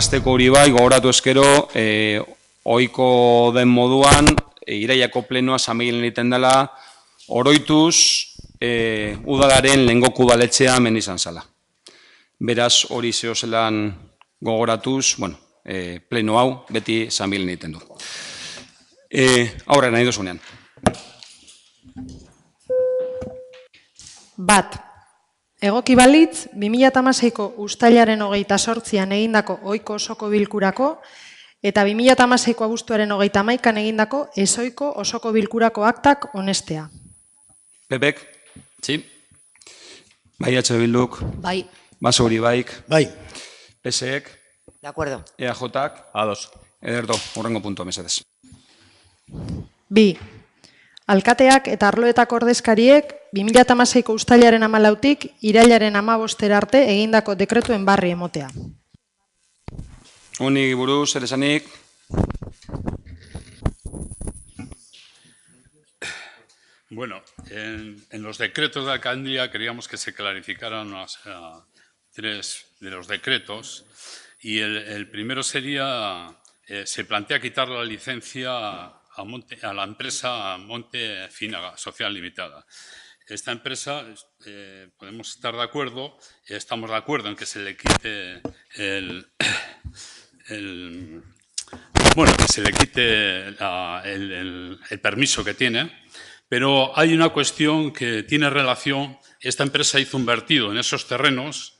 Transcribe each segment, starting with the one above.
azteko hori bai, gogoratu eskero, ohiko den moduan, irailako plenoa San Miguelen egiten dela, oroituz, udalaren lehengoku udaletxea hemen izan zala. Beraz, hori zehozelan gogoratuz, bueno, pleno hau, beti San Miguelen egiten du. Aurre, nahi dozunean. Bat, egoki balitz, 2016ko uztailaren 28an egindako ohiko osoko bilkurako eta 2016ko abuztuaren 31an egindako ezohiko osoko bilkurako aktak onestea. Pepek? Sí. Bai, H. Bilduk? Bai. Basauri baik? Bai. PSek? De acuerdo. EAJak? Ados. Ederto, hurrengo puntua, mesedez. Bi, alkateak eta arloetako ordezkariek 2016ko uztailaren 14tik irailaren 15 arte egindako dekretuen barri emotea. Honi buruz, zer esanik? Bueno, en los decretos de alcaldía queríamos que se clarificaran tres de los decretos y el primero sería, se plantea quitar la licencia a la empresa Monte Fina Social Limitada. Esta empresa, podemos estar de acuerdo, estamos de acuerdo en que se le quite el permiso que tiene, pero hay una cuestión que tiene relación. Esta empresa hizo un vertido en esos terrenos,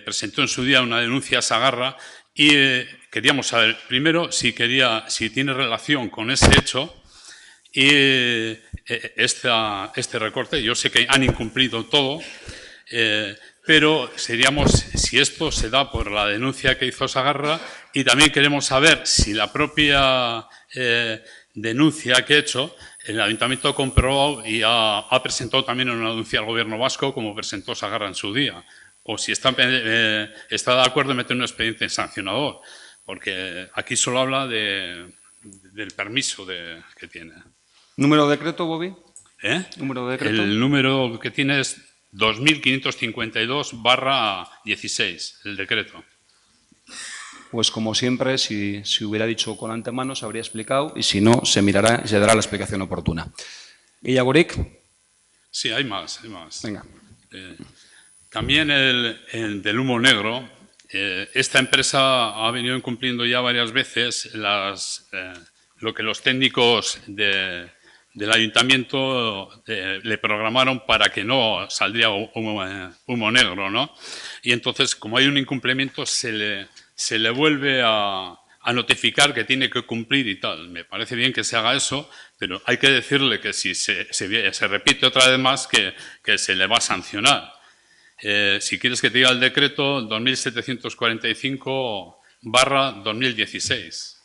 presentó en su día una denuncia a Sagarra y queríamos saber, primero, si tiene relación con ese hecho y este recorte. Yo sé que han incumplido todo, pero si esto se da por la denuncia que hizo Sagarra, y también queremos saber si la propia denuncia que ha hecho, el Ayuntamiento ha comprobado y ha presentado también una denuncia al Gobierno vasco, como presentó Sagarra en su día, o si está de acuerdo en meter un expediente sancionador, porque aquí solo habla del permiso que tiene. ¿Número de decreto, Bobby? ¿Número de decreto? El número que tiene es 2552/16, el decreto. Pues como siempre, si hubiera dicho con antemano, se habría explicado, y si no, se mirará y se dará la explicación oportuna. Guillagorik. Sí, hay más. Venga. También el del humo negro. Esta empresa ha venido incumpliendo ya varias veces lo que los técnicos del ayuntamiento le programaron para que no saldría humo negro, ¿no? Y entonces, como hay un incumplimiento, se le vuelve a notificar que tiene que cumplir y tal. Me parece bien que se haga eso, pero hay que decirle que si se repite otra vez más, que se le va a sancionar. Si quieres que te diga el decreto 2745/2016.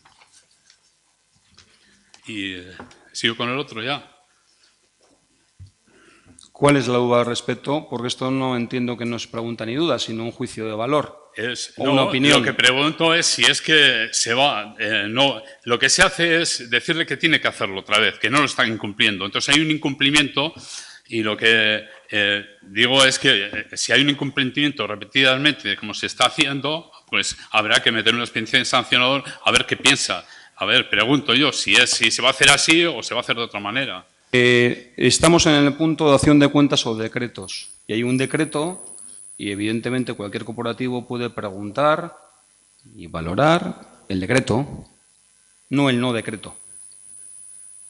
Y sigo con el otro ya. ¿Cuál es la duda al respecto? Porque esto no entiendo que no es pregunta ni duda, sino un juicio de valor. Una opinión. Lo que pregunto es si es que se va. Lo que se hace es decirle que tiene que hacerlo otra vez, que no lo están incumpliendo. Entonces hay un incumplimiento y lo que digo es que si hay un incumplimiento repetidamente, como se está haciendo, pues habrá que meter una expediente sancionador a ver qué piensa. A ver, pregunto yo, si se va a hacer así o se va a hacer de otra manera. Estamos en el punto de acción de cuentas o decretos. Y hay un decreto y, evidentemente, cualquier corporativo puede preguntar y valorar el decreto, no el no decreto.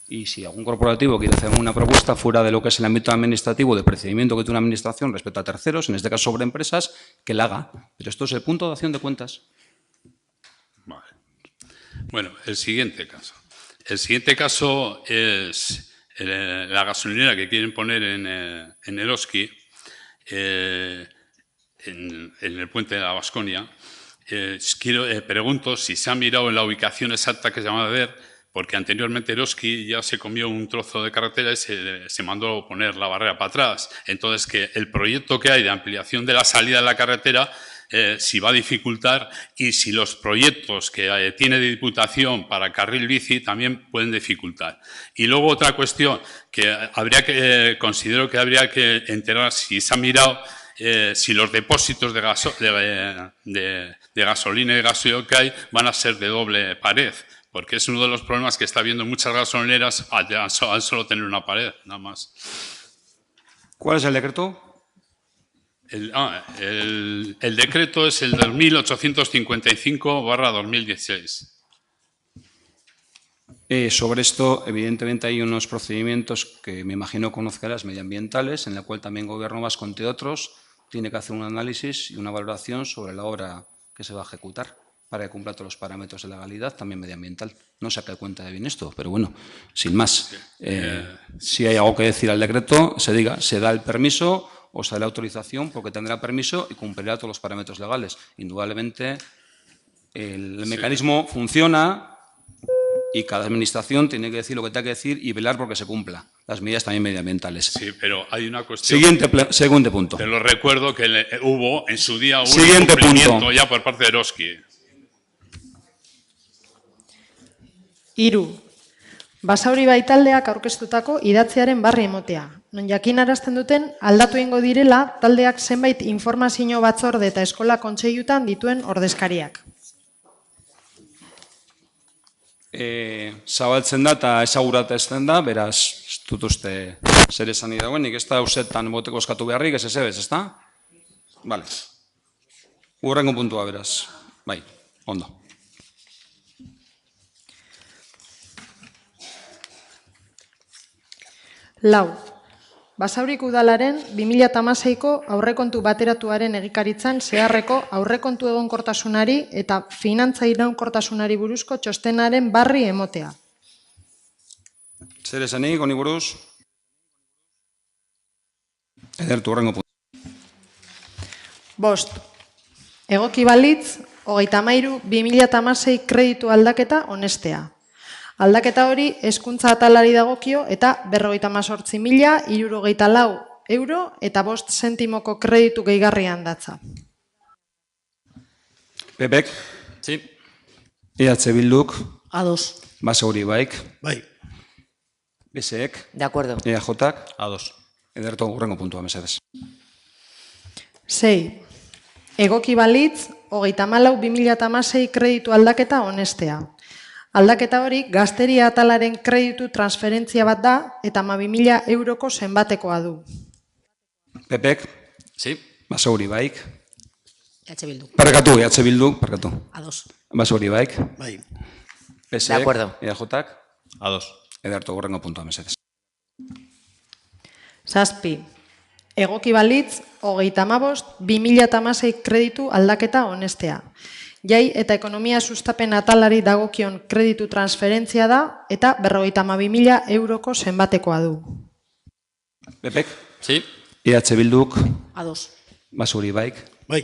Y si algún corporativo quiere hacer una propuesta fuera de lo que es el ámbito administrativo de procedimiento que tiene una administración respecto a terceros, en este caso sobre empresas, que la haga. Pero esto es el punto de acción de cuentas. Vale. Bueno, el siguiente caso. El siguiente caso es la gasolinera que quieren poner en Eroski, en el puente de la Baskonia. Pregunto si se ha mirado en la ubicación exacta que se llama ver, porque anteriormente Eroski ya se comió un trozo de carretera y se mandó poner la barrera para atrás. Entonces, que el proyecto que hay de ampliación de la salida de la carretera, si va a dificultar, y si los proyectos que tiene de Diputación para carril bici también pueden dificultar. Y luego otra cuestión que considero que habría que enterar si se ha mirado si los depósitos de gasolina y gasoil que hay van a ser de doble pared, porque es uno de los problemas que está habiendo muchas gasolineras al solo tener una pared, nada más. ¿Cuál es el decreto? El decreto es el 2855/2016. Sobre esto, evidentemente, hay unos procedimientos que me imagino conocerás medioambientales, en la cual también el Gobierno vasco, entre otros, tiene que hacer un análisis y una valoración sobre la obra que se va a ejecutar para que cumpla todos los parámetros de legalidad, también medioambiental. No se qué cuenta de bien esto, pero bueno, sin más. Si hay algo que decir al decreto, se diga, se da el permiso o se da la autorización porque tendrá permiso y cumplirá todos los parámetros legales. Indudablemente, el mecanismo funciona y cada administración tiene que decir lo que tenga que decir y velar porque se cumpla las medidas también medioambientales. Sí, pero hay una cuestión. Segundo punto. Te lo recuerdo que hubo en su día un Siguiente cumplimiento punto. ya por parte de Eroski. 3. Basauri baitaldeak aurkeztutako idatziaren barri emotea. Non jakinarazten duten aldatu egingo direla taldeak zenbait informazio batzorde eta eskola kontseilutan dituen ordezkariak. Zabaltzen da eta ezaguratzen da, beraz, ez dut uste zer esan dagoen, nik ez da usetan boteko eskatu beharrik, ez ezebez, ez da? Bale. Urrengo puntua, beraz. Bai, ondo. Lau. Basaurik udalaren 2016ko aurrekontu bateratuaren egikaritzan zeharreko aurrekontu egonkortasunari eta finantza iraunkortasunari buruzko txostenaren barri emotea. Zer esanik, honi buruz? Edertu, horrengo puntu. 5. Egoki balitz, 33/2016 kreditu aldaketa onestea. Aldaketa hori hezkuntza atalari dagokio eta 58.064 euro eta 5 zentimoko kreditu gehigarrian datza. Pepek? Sí. EH Bilduk? Ados. Basauri baik? Bai. BSek? De acuerdo. EAJak? Ados. Edertu, hurrengo puntua, mesedez. 6. Egoki balitz, 34/2016 kreditu aldaketa onestea. Aldaketa hori gazteria atalaren kreditu transferentzia bat da eta 12.000 euroko zenbatekoa du. Pepek? Sí. Basauri baik? EH Bildu. EH Bilduk, parkatu. Ados. Basauri baik? Bai. BSek? De acuerdo. EAJak? Ados. Edertu, hurrengo puntua, mesedez. 7. Egoki balitz, 35/2016 kreditu aldaketa onestea. Jai eta ekonomia sustapen atalari dagokion kreditu transferentzia da eta 52.000 euroko zenbatekoa du. Pepek? Sí. EH Bilduk? Ados. Basauri baik? Bai.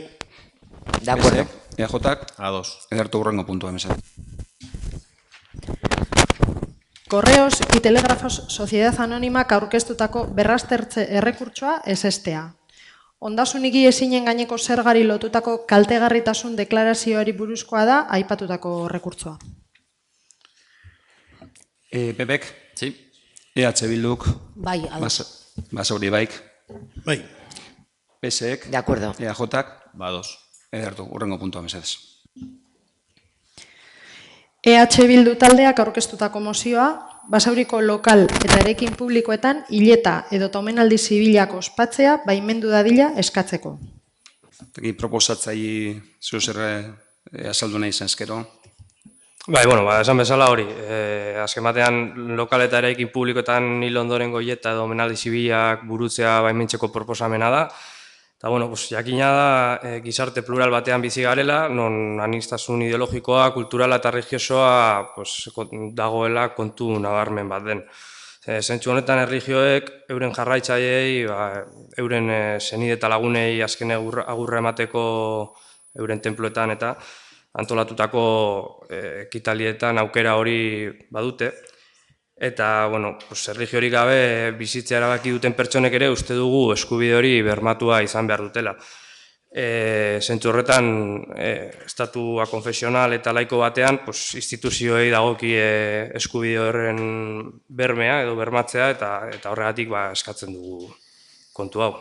De acuerdo. BSek? EAJak? Ados. Edertu, hurrengo puntua, mesedez. Correos y Telegrafos Sociedad Anónimak aurkeztutako berraztertze errekurtsoa ezestea. Ondasuniki ezinen gaineko zergari lotutako kaltegarritasun deklarazioari buruzkoa da aipatutako rekurtsoa. Pepek? Sí. EH Bilduk? Bai, ados. Basauri baik? Bai. BSek? De acuerdo. EAJak? Ados. Edertu, hurrengo puntua, mesedez. EH Bildu taldeak aurkeztutako mozioa, Basauriko lokal eta eraikin publikoetan hileta edo omenaldi zibilak ospatzea baimendu dadila eskatzeko. Taki proposatzaile zeu zer azaldu nahi zen eskero. Bai, bueno, esan bezala hori, azken batean lokal eta eraikin publikoetan hil ondorengo hileta edo omenaldi zibilak burutzea baimentzeko proposamena da. Eta, bueno, jakina da gizarte plural batean bizi garela, non aniztasun ideologikoa, kulturala eta religiosoa dagoela kontu nabarmen bat den. Zentzu honetan erlijioek euren jarraitzaileei, euren senide eta lagunei azken agurra emateko euren tenpluetan eta antolatutako ekitalietan aukera hori badute. Eta, bueno, erlijiorik gabe bizitzea erabaki duten pertsonek ere uste dugu eskubide hori bermatua izan behar dutela. Zentzu horretan, estatua konfesional eta laiko batean, instituzioei dagoki eskubide horren bermea edo bermatzea eta horregatik eskatzen dugu kontu hau.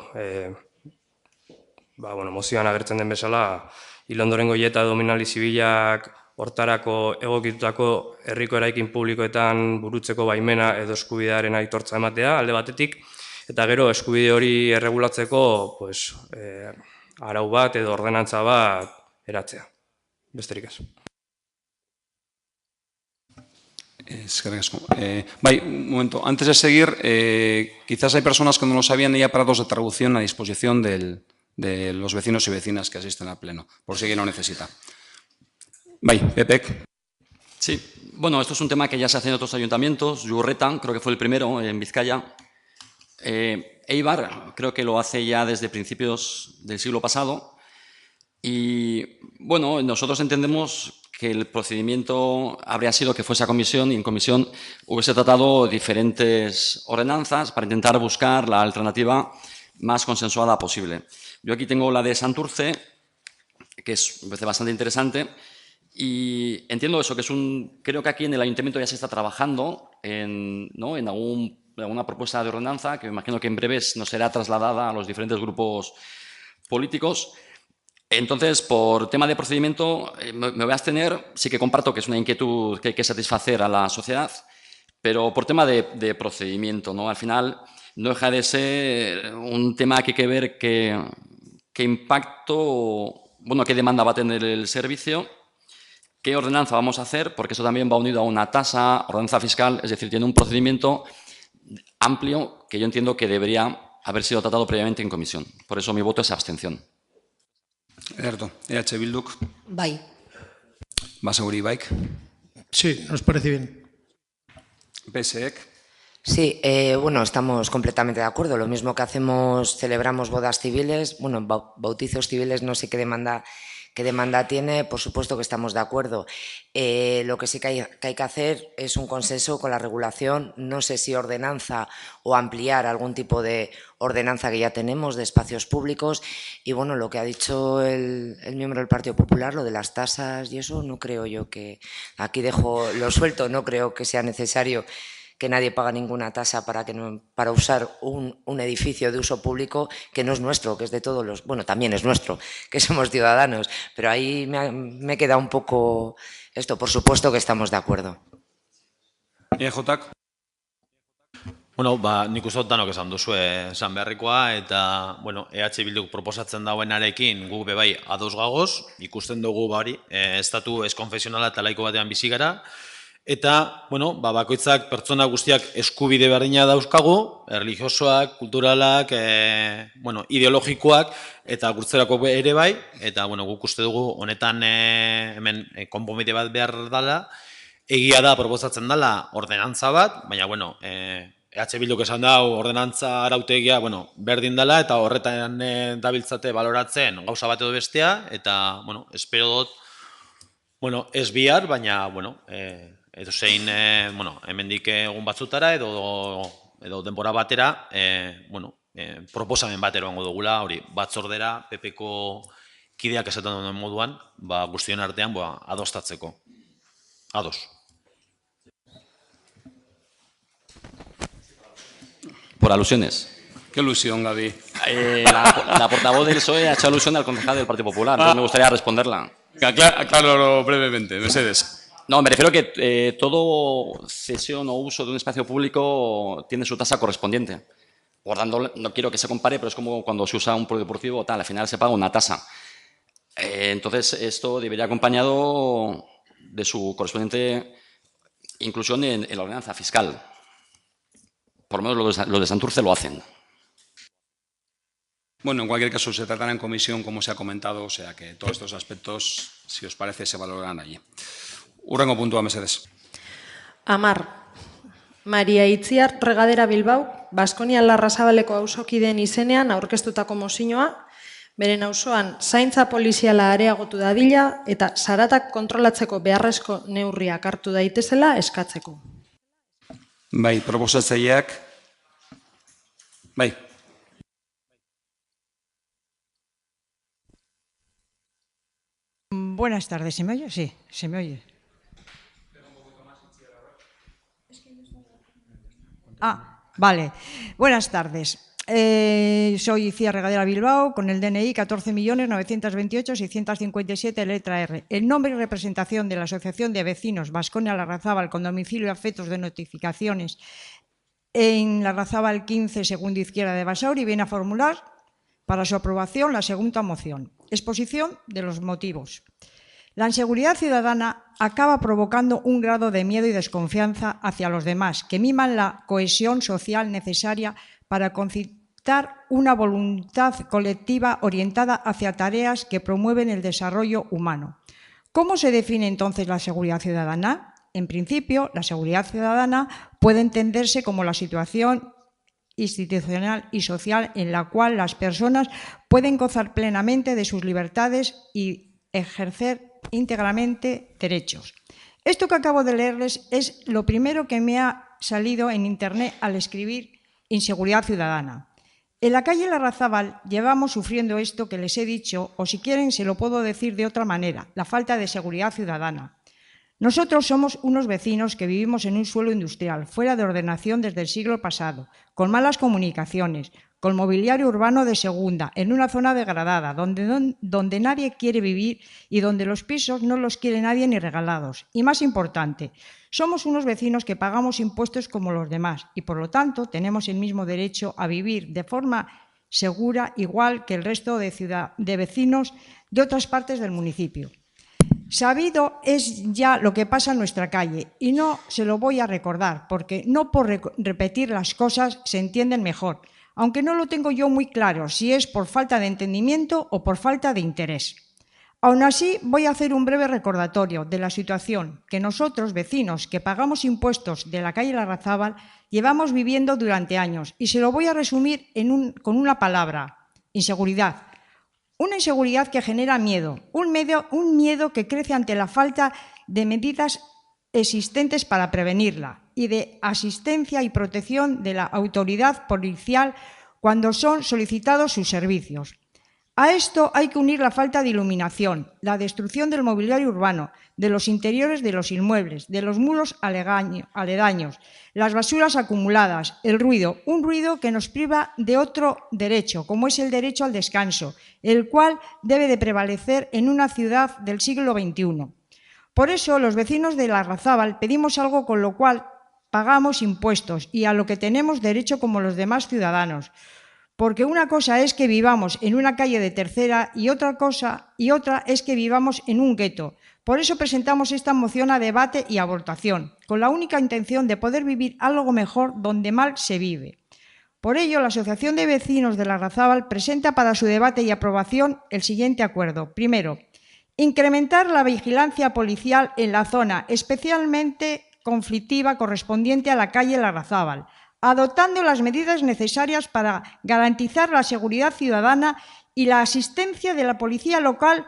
mozioan agertzen den bezala, hil ondorengo eta dominali zibilak hortarako egokitutako herriko eraikin publikoetan burutzeko baimena edo eskubidearen aitortza ematea alde batetik, eta gero eskubide hori erregulatzeko arau bat edo ordenantza bat eratzea. Besterik ez. Eskerrik asko. Un momento. Antes de seguir, quizás hay personas que no lo sabían y hay aparatos de traducción a disposición de los vecinos y vecinas que asisten al pleno, por si alguien lo necesita. Pepek. Sí, bueno, esto es un tema que ya se hace en otros ayuntamientos. Yurreta, creo que fue el primero en Vizcaya. Eibar, creo que lo hace ya desde principios del siglo pasado. Y bueno, nosotros entendemos que el procedimiento habría sido que fuese a comisión y en comisión hubiese tratado diferentes ordenanzas para intentar buscar la alternativa más consensuada posible. Yo aquí tengo la de Santurce, que es bastante interesante, y entiendo eso, que es creo que aquí en el ayuntamiento ya se está trabajando en alguna propuesta de ordenanza, que me imagino que en breves nos será trasladada a los diferentes grupos políticos. Entonces, por tema de procedimiento, me voy a abstener. Sí que comparto que es una inquietud que hay que satisfacer a la sociedad, pero por tema de procedimiento, ¿no? Al final, no deja de ser un tema que hay que ver qué impacto, qué demanda va a tener el servicio, qué ordenanza vamos a hacer, porque eso también va unido a una tasa, ordenanza fiscal, es decir, tiene un procedimiento amplio que yo entiendo que debería haber sido tratado previamente en comisión. Por eso mi voto es abstención. Ederto, EH Bilduk. Bai. Basauri Baik. Sí, nos parece bien. PSEC. Sí, estamos completamente de acuerdo. Lo mismo que celebramos bodas civiles, bautizos civiles, no sé qué demanda tiene, por supuesto que estamos de acuerdo. Lo que sí que hay que hacer es un consenso con la regulación, no sé si ordenanza o ampliar algún tipo de ordenanza que ya tenemos de espacios públicos. Y lo que ha dicho el miembro del Partido Popular, lo de las tasas y eso, no creo yo que, aquí dejo lo suelto, no creo que sea necesario que nadie paga ninguna tasa para usar un edificio de uso público que no es nuestro, que es de todos los... también es nuestro, que somos ciudadanos, pero ahí me queda un poco esto. Por supuesto que estamos de acuerdo. EJak. Nik uste dut danok esan duzue esan beharrikoa, eta, EH Bilduk proposatzen dauenarekin guk bebai ados gagoz, ikusten dugu hori, estatu ez konfesionala eta laiko batean bizi gara, eta, bakoitzak pertsona guztiak eskubide berdina dauzkagu, religiosoak, kulturalak, ideologikoak, eta gurtzerako ere bai, eta, guk uste dugu honetan hemen konponbide bat behar dela, egia da proposatzen dela ordenantza bat, baina, EH Bilduk esan dau ordenantza arautegia, berdin dela, eta horretan dabiltzate baloratzen gauza bat edo bestea, eta, espero dut, ez bihar, baina, edo zein, hemendik egun batzutara, edo denbora batera, proposamen bat eroango dugula, hori, batzordera, PPko kideak esaten duen moduan, guztion artean, adostatzeko. Ados. Por alusiones. ¿Qué alusión, Gaby? La portavoz del PSOE ha hecho alusión al concejal del Partido Popular, entonces me gustaría responderla. Acláralo brevemente, Mercedes. No, me refiero que todo cesión o uso de un espacio público tiene su tasa correspondiente. Por tanto, no quiero que se compare, pero es como cuando se usa un polideportivo, al final se paga una tasa. Entonces, esto debería acompañado de su correspondiente inclusión en la ordenanza fiscal. Por lo menos los de Santurce lo hacen. En cualquier caso se tratará en comisión, como se ha comentado, o sea que todos estos aspectos, si os parece, se valorarán allí. Hurrengo puntua, mesedez. 10. Maria Itziar Regadera Bilbao, Baskonia Larrazabaleko auzokideen izenean aurkeztutako mozioa, beren auzoan zaintza poliziala areagotu dadila eta zaratak kontrolatzeko beharrezko neurriak hartu daitezela eskatzeko. Bai, proposatzaileak. Bai. Buenas tardes, ¿se me oye? Sí, se me oye. Vale. Buenas tardes. Soy Icía Regadera Bilbao, con el DNI 14.928.657, letra R. El nombre y representación de la Asociación de Vecinos Baskonia Larrazábal, con domicilio y efectos de notificaciones en Larrazábal 15, segundo izquierda de Basauri, viene a formular para su aprobación la segunda moción. Exposición de los motivos. La inseguridad ciudadana acaba provocando un grado de miedo y desconfianza hacia los demás, que miman la cohesión social necesaria para concitar una voluntad colectiva orientada hacia tareas que promueven el desarrollo humano. ¿Cómo se define entonces la seguridad ciudadana? En principio, la seguridad ciudadana puede entenderse como la situación institucional y social en la cual las personas pueden gozar plenamente de sus libertades y ejercer íntegramente derechos. Esto que acabo de leerles es lo primero que me ha salido en Internet al escribir inseguridad ciudadana. En la calle Larrazábal llevamos sufriendo esto que les he dicho, o si quieren se lo puedo decir de otra manera, la falta de seguridad ciudadana. Nosotros somos unos vecinos que vivimos en un suelo industrial, fuera de ordenación desde el siglo pasado, con malas comunicaciones, con mobiliario urbano de segunda, en una zona degradada, donde nadie quiere vivir y donde los pisos no los quiere nadie ni regalados. Y más importante, somos unos vecinos que pagamos impuestos como los demás y, por lo tanto, tenemos el mismo derecho a vivir de forma segura, igual que el resto de vecinos de otras partes del municipio. Sabido es ya lo que pasa en nuestra calle y no se lo voy a recordar, porque no por repetir las cosas se entienden mejor, aunque no lo tengo yo muy claro si es por falta de entendimiento o por falta de interés. Aún así, voy a hacer un breve recordatorio de la situación que nosotros, vecinos, que pagamos impuestos de la calle Larrazábal, llevamos viviendo durante años, y se lo voy a resumir con una palabra: inseguridad. Una inseguridad que genera miedo, un miedo que crece ante la falta de medidas existentes para prevenirla y de asistencia y protección de la autoridad policial cuando son solicitados sus servicios. A esto hay que unir la falta de iluminación, la destrucción del mobiliario urbano, de los interiores de los inmuebles, de los muros aledaños, las basuras acumuladas, el ruido, un ruido que nos priva de otro derecho, como es el derecho al descanso, el cual debe de prevalecer en una ciudad del siglo XXI. Por eso, los vecinos de Larrazábal pedimos algo con lo cual pagamos impuestos y a lo que tenemos derecho como los demás ciudadanos. Porque una cosa es que vivamos en una calle de tercera y otra es que vivamos en un gueto. Por eso presentamos esta moción a debate y a votación, con la única intención de poder vivir algo mejor donde mal se vive. Por ello, la Asociación de Vecinos de Larrazábal presenta para su debate y aprobación el siguiente acuerdo. Primero, incrementar la vigilancia policial en la zona especialmente conflictiva correspondiente a la calle Larrazábal, adoptando las medidas necesarias para garantizar la seguridad ciudadana y la asistencia de la policía local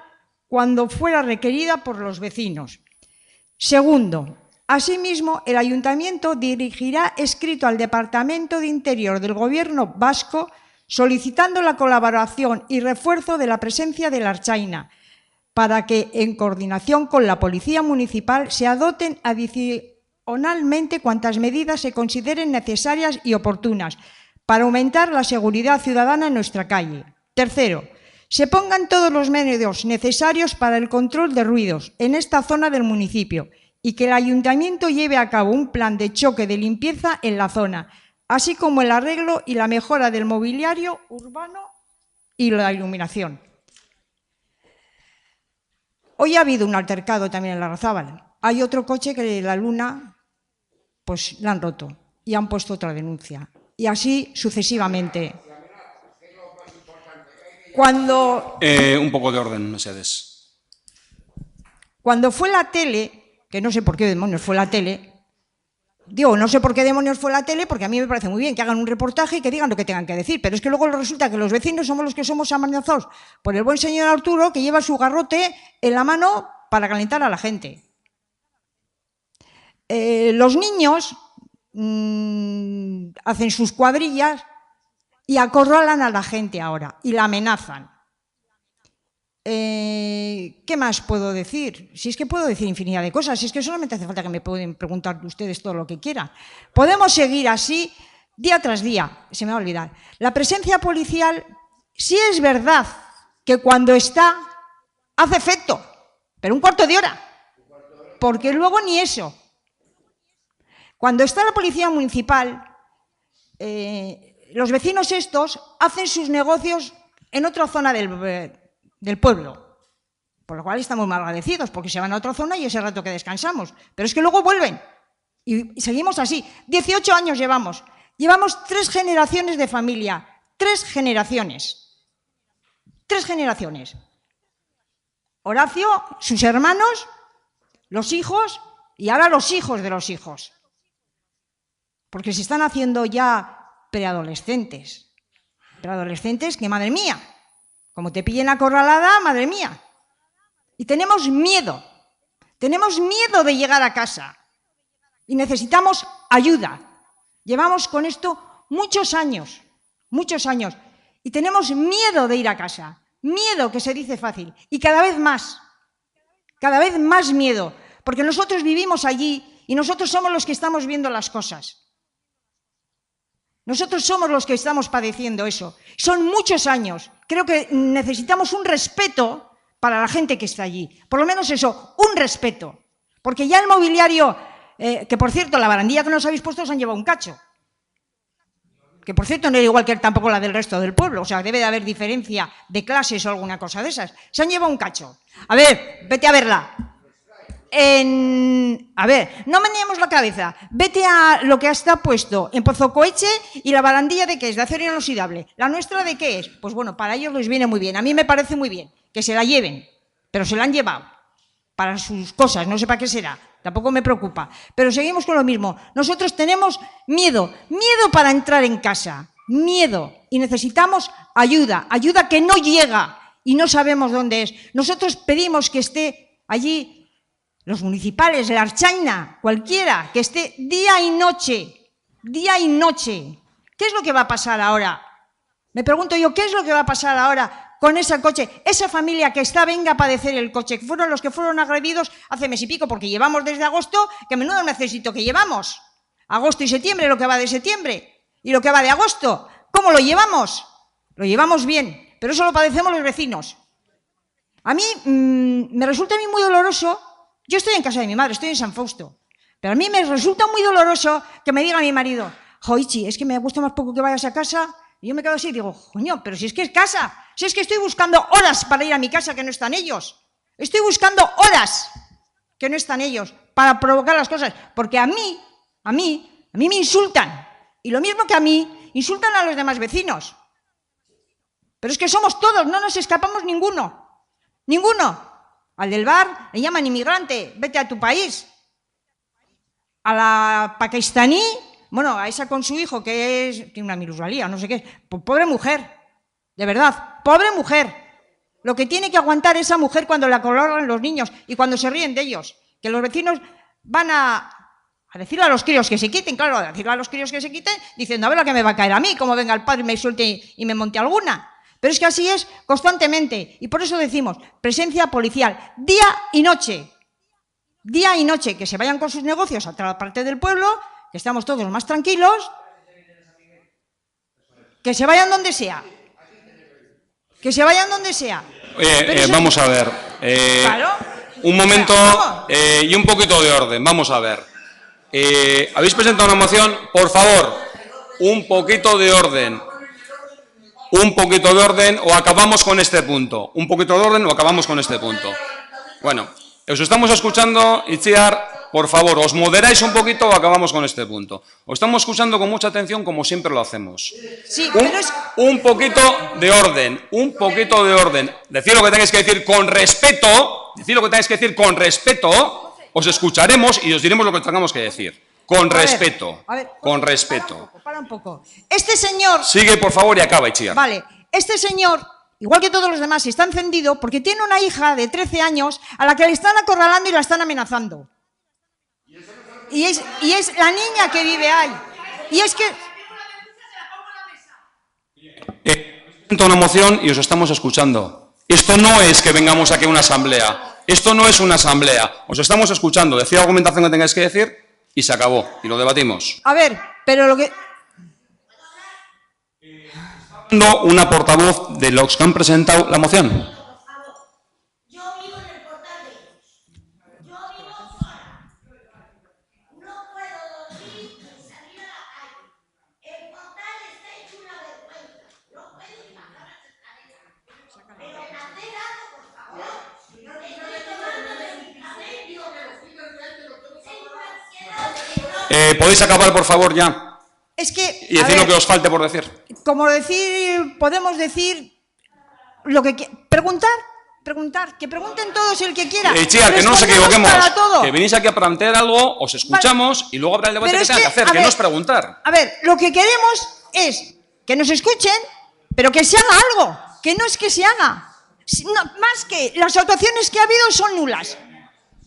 cuando fuera requerida por los vecinos. Segundo, asimismo, el Ayuntamiento dirigirá escrito al Departamento de Interior del Gobierno vasco solicitando la colaboración y refuerzo de la presencia de la Ertzaintza para que, en coordinación con la Policía Municipal, se adopten adicionalmente cuantas medidas se consideren necesarias y oportunas para aumentar la seguridad ciudadana en nuestra calle. Tercero, se pongan todos los medios necesarios para el control de ruidos en esta zona del municipio y que el Ayuntamiento lleve a cabo un plan de choque de limpieza en la zona, así como el arreglo y la mejora del mobiliario urbano y la iluminación. Hoy ha habido un altercado también en Larrazábal. Hay otro coche que la Luna pues la han roto y han puesto otra denuncia. Y así sucesivamente. Cuando un poco de orden, Mercedes. Cuando fue la tele, que no sé por qué demonios fue la tele, digo, no sé por qué demonios fue la tele, porque a mí me parece muy bien que hagan un reportaje y que digan lo que tengan que decir, pero es que luego resulta que los vecinos somos los que somos amenazados por el buen señor Arturo, que lleva su garrote en la mano para calentar a la gente. Los niños hacen sus cuadrillas y acorralan a la gente ahora y la amenazan. ¿Qué más puedo decir? Si es que puedo decir infinidad de cosas, si es que solamente hace falta que me pueden preguntar ustedes todo lo que quieran. Podemos seguir así día tras día, se me va a olvidar. La presencia policial sí es verdad que cuando está hace efecto, pero un cuarto de hora, porque luego ni eso. Cuando está la policía municipal, los vecinos estos hacen sus negocios en otra zona del pueblo, por lo cual estamos muy agradecidos, porque se van a otra zona y ese rato que descansamos. Pero es que luego vuelven y seguimos así. 18 años llevamos 3 generaciones de familia, 3 generaciones. 3 generaciones. Horacio, sus hermanos, los hijos y ahora los hijos de los hijos. Porque se están haciendo ya preadolescentes. Preadolescentes que, madre mía, como te pillen acorralada, madre mía. Y tenemos miedo de llegar a casa. Y necesitamos ayuda. Llevamos con esto muchos años. Y tenemos miedo de ir a casa. Miedo, que se dice fácil. Y cada vez más miedo. Porque nosotros vivimos allí y nosotros somos los que estamos viendo las cosas. Nosotros somos los que estamos padeciendo eso. Son muchos años. Creo que necesitamos un respeto para la gente que está allí. Por lo menos eso, un respeto. Porque ya el mobiliario, que por cierto, la barandilla que nos habéis puesto os han llevado un cacho. Que por cierto no era igual que tampoco la del resto del pueblo. O sea, debe de haber diferencia de clases o alguna cosa de esas. Se han llevado un cacho. A ver, vete a verla. A ver, no meneemos la cabeza. Vete a lo que está puesto en Pozocoeche y la barandilla de qué es, de acero inoxidable. ¿La nuestra de qué es? Pues bueno, para ellos les viene muy bien. A mí me parece muy bien que se la lleven, pero se la han llevado para sus cosas, no sé para qué será. Tampoco me preocupa. Pero seguimos con lo mismo. Nosotros tenemos miedo para entrar en casa. Miedo. Y necesitamos ayuda que no llega y no sabemos dónde es. Nosotros pedimos que esté allí los municipales, la Archaina, cualquiera, que esté día y noche. ¿Qué es lo que va a pasar ahora? Me pregunto yo, ¿qué es lo que va a pasar ahora con ese coche? Esa familia que venga a padecer el coche, que fueron los que fueron agredidos hace mes y pico, porque llevamos desde agosto, que menudo necesito que llevamos. Agosto y septiembre, lo que va de septiembre, y lo que va de agosto. ¿Cómo lo llevamos? Lo llevamos bien, pero eso lo padecemos los vecinos. A mí me resulta muy doloroso. Yo estoy en casa de mi madre, estoy en San Fausto, pero a mí me resulta muy doloroso que me diga mi marido: Joichi, es que me gusta más poco que vayas a casa. Y yo me quedo así y digo: coño, pero si es que es casa, si es que estoy buscando horas para ir a mi casa que no están ellos. Estoy buscando horas que no están ellos para provocar las cosas, porque a mí me insultan. Y lo mismo que a mí, insultan a los demás vecinos. Pero es que somos todos, no nos escapamos ninguno. Al del bar le llaman inmigrante, vete a tu país. A la pakistaní, bueno, a esa con su hijo que tiene una minusvalía, no sé qué, pobre mujer, de verdad, pobre mujer. Lo que tiene que aguantar esa mujer cuando la coloran los niños y cuando se ríen de ellos. Que los vecinos van a decirle a los críos que se quiten, claro, a decirle a los críos que se quiten, diciendo: a ver la que me va a caer a mí, como venga el padre y me suelte y me monte alguna. Pero es que así es constantemente, y por eso decimos presencia policial, día y noche, que se vayan con sus negocios a otra parte del pueblo, que estamos todos más tranquilos, que se vayan donde sea, Vamos a ver, claro. un momento y un poquito de orden, vamos a ver. ¿Habéis presentado una moción? Por favor, un poquito de orden. O acabamos con este punto. Bueno, os estamos escuchando, Itziar, por favor, os moderáis un poquito o acabamos con este punto. Os estamos escuchando con mucha atención, como siempre lo hacemos. Sí, pero un poquito de orden. Decid lo que tengáis que decir con respeto, os escucharemos y os diremos lo que tengamos que decir. Con respeto. Para un poco. Este señor... Sigue, por favor, y acaba, Itziar. Vale, este señor, igual que todos los demás, está encendido porque tiene una hija de 13 años a la que le están acorralando y la están amenazando. Y es la niña que vive ahí. Y es que... Presento una moción y os estamos escuchando. Esto no es que vengamos aquí a una asamblea. Os estamos escuchando. Decid la argumentación que tengáis que decir y se acabó. Y lo debatimos. A ver, pero lo que... una portavoz de los que han presentado la moción. ¿Podéis acabar, por favor, ya? Es que, y decir lo que os falte por decir. Como decir, podemos decir lo que preguntar, que pregunten todos el que quiera. Chía, que no nos equivoquemos, que venís aquí a plantear algo, os escuchamos y luego habrá el debate que tenga que hacer, que no es preguntar. A ver, lo que queremos es que nos escuchen, pero que se haga algo, que no es que se haga. No, más que las actuaciones que ha habido son nulas.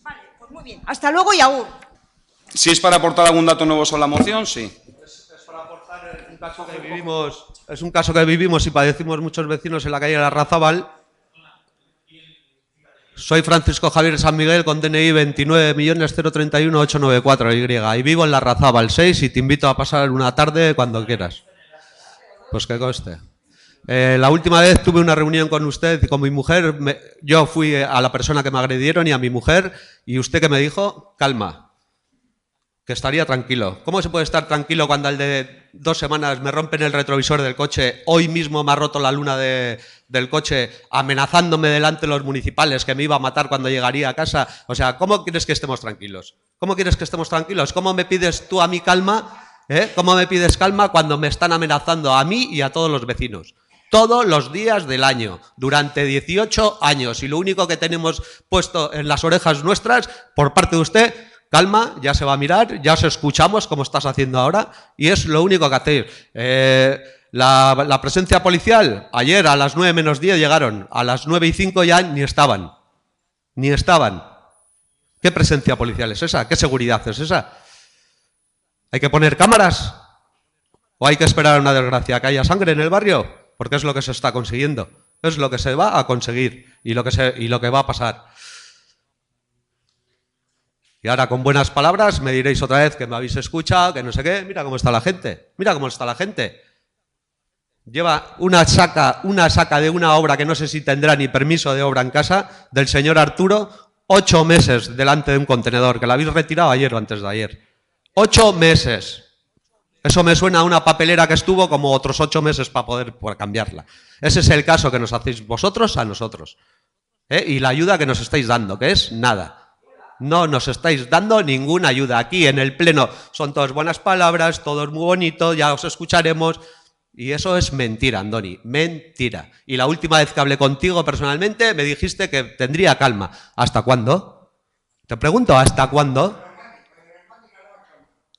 Vale, pues muy bien. Hasta luego y aún. Si es para aportar algún dato nuevo sobre la moción, sí. Es para aportar un caso que vivimos, es un caso que vivimos y padecimos muchos vecinos en la calle Larrazábal. Soy Francisco Javier San Miguel con DNI 29.031.894Y y vivo en Larrazábal 6 y te invito a pasar una tarde cuando quieras. Pues que conste. La última vez tuve una reunión con usted y con mi mujer. Yo fui a la persona que me agredieron y a mi mujer y usted que me dijo, calma. Que estaría tranquilo. ¿Cómo se puede estar tranquilo cuando al de 2 semanas me rompen el retrovisor del coche? Hoy mismo me ha roto la luna del coche amenazándome delante de los municipales que me iba a matar cuando llegaría a casa. O sea, ¿cómo quieres que estemos tranquilos? ¿Cómo quieres que estemos tranquilos? ¿Cómo me pides tú a mí calma? ¿Cómo me pides calma cuando me están amenazando a mí y a todos los vecinos? Todos los días del año, durante 18 años. Y lo único que tenemos puesto en las orejas nuestras por parte de usted... Calma, ya se va a mirar, ya os escuchamos como estás haciendo ahora y es lo único que hacéis. La presencia policial, ayer a las 9 menos 10 llegaron, a las 9 y 5 ya ni estaban. Ni estaban. ¿Qué presencia policial es esa? ¿Qué seguridad es esa? ¿Hay que poner cámaras? ¿O hay que esperar a una desgracia que haya sangre en el barrio? Porque es lo que se está consiguiendo. Es lo que se va a conseguir y lo que va a pasar. Y ahora con buenas palabras me diréis otra vez que me habéis escuchado, que no sé qué. Mira cómo está la gente, mira cómo está la gente. Lleva una saca de una obra que no sé si tendrá ni permiso de obra en casa, del señor Arturo, 8 meses delante de un contenedor, que la habéis retirado ayer o antes de ayer. 8 meses. Eso me suena a una papelera que estuvo como otros 8 meses para poder cambiarla. Ese es el caso que nos hacéis vosotros a nosotros. Y la ayuda que nos estáis dando, que es nada. No nos estáis dando ninguna ayuda. Aquí en el Pleno son todas buenas palabras, todo es muy bonito, ya os escucharemos. Y eso es mentira, Andoni, mentira. Y la última vez que hablé contigo personalmente me dijiste que tendría calma. ¿Hasta cuándo? Te pregunto, ¿hasta cuándo?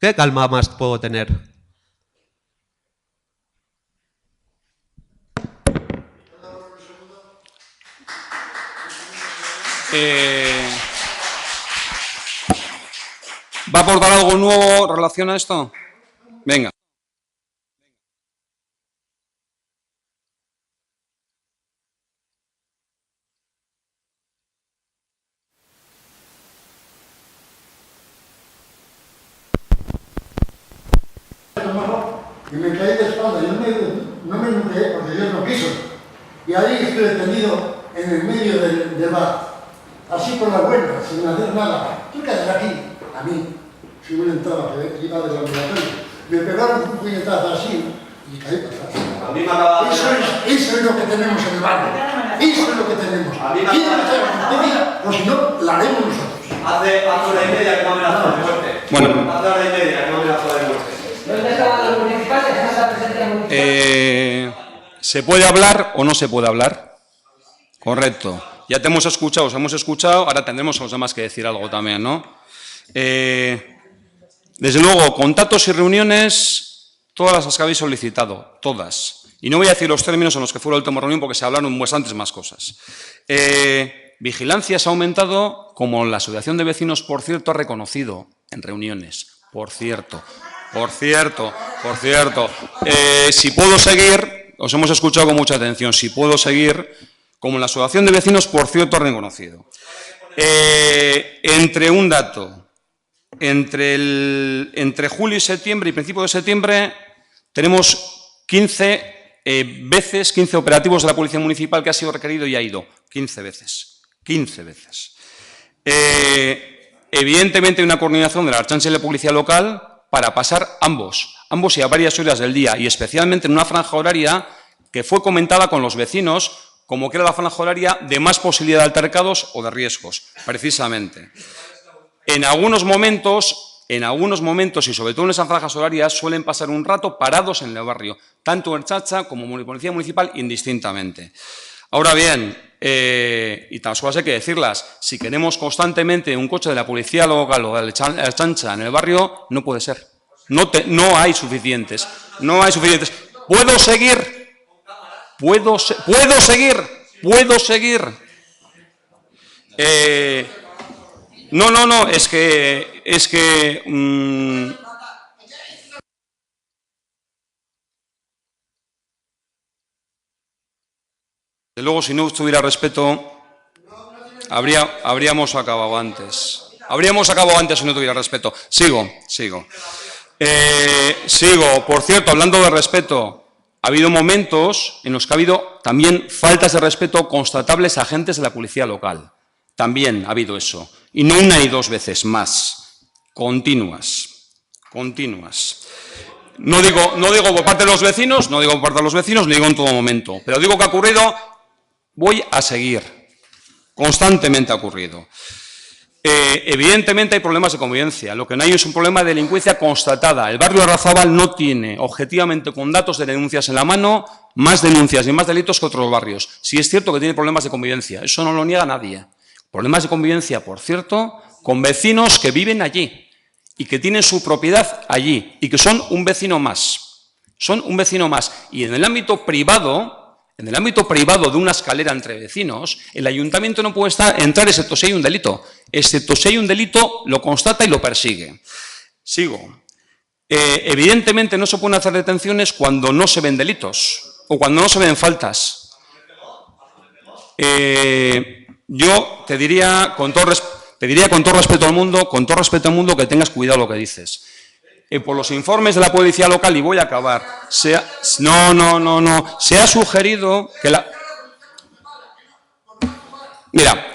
¿Qué calma más puedo tener? ¿Va a aportar algo nuevo en relación a esto? Venga. Y me caí de espalda, yo no me nuqué porque Dios no quiso. Y ahí estuve tendido en el medio del bar, así por la buena, sin hacer nada. Tú quedas aquí, a mí, si hubiera entrado, que iba del ambulatorio. Me pegaron un puñetazo así y caí para atrás. A mí me acaba de... Eso es lo que tenemos en el barrio. Eso es lo que tenemos. A mí me acaba... O si no, la haremos nosotros. Hace hora y media que me amenazó de muerte. Bueno. Hace hora y media que me amenazó de muerte. ¿Se puede hablar o no se puede hablar? Correcto. Ya te hemos escuchado, os hemos escuchado, ahora tendremos a los demás que decir algo también, ¿no? Desde luego, contactos y reuniones, todas las que habéis solicitado, todas. Y no voy a decir los términos en los que fue la última reunión porque se hablaron bastantes más cosas. Vigilancia se ha aumentado, como la Asociación de Vecinos, por cierto, ha reconocido en reuniones. Por cierto. Si puedo seguir, os hemos escuchado con mucha atención, si puedo seguir, como la Asociación de Vecinos, por cierto, ha reconocido. Entre un dato, entre julio y septiembre y principio de septiembre, tenemos 15 veces, 15 operativos de la Policía Municipal que ha sido requerido y ha ido. 15 veces. 15 veces. Evidentemente hay una coordinación de la Ertzaintza y la Policía Local para pasar ambos y a varias horas del día, y especialmente en una franja horaria que fue comentada con los vecinos como que era la franja horaria de más posibilidad de altercados o de riesgos, precisamente. En algunos momentos y sobre todo en esas franjas horarias suelen pasar un rato parados en el barrio, tanto Ertzaintza como Policía Municipal indistintamente. Ahora bien, y tan solo hay que decirlas, si queremos constantemente un coche de la Policía Local o de la Ertzaintza en el barrio, no puede ser. No hay suficientes. No hay suficientes. ¿Puedo seguir? ¿Puedo seguir? No, es que desde luego, si no estuviera respeto, habríamos acabado antes. Habríamos acabado antes si no tuviera respeto. Sigo. Por cierto, hablando de respeto, ha habido momentos en los que ha habido también faltas de respeto constatables a agentes de la Policía Local. También ha habido eso. Y no una ni dos veces, más. Continuas. No digo por parte de los vecinos, ni digo en todo momento. Pero digo que ha ocurrido, voy a seguir. Constantemente ha ocurrido. Evidentemente hay problemas de convivencia. Lo que no hay es un problema de delincuencia constatada. El barrio Larrazábal no tiene, objetivamente, con datos de denuncias en la mano, más denuncias y más delitos que otros barrios. Sí es cierto que tiene problemas de convivencia. Eso no lo niega nadie. Problemas de convivencia, por cierto, con vecinos que viven allí y que tienen su propiedad allí y que son un vecino más. Y en el ámbito privado de una escalera entre vecinos, el ayuntamiento no puede entrar excepto si hay un delito. Excepto si hay un delito, lo constata y lo persigue. Sigo. Evidentemente no se pueden hacer detenciones cuando no se ven delitos o cuando no se ven faltas. Yo te diría con todo respeto al mundo, que tengas cuidado lo que dices. Por los informes de la Policía Local, y voy a acabar, se ha sugerido que la... Mira,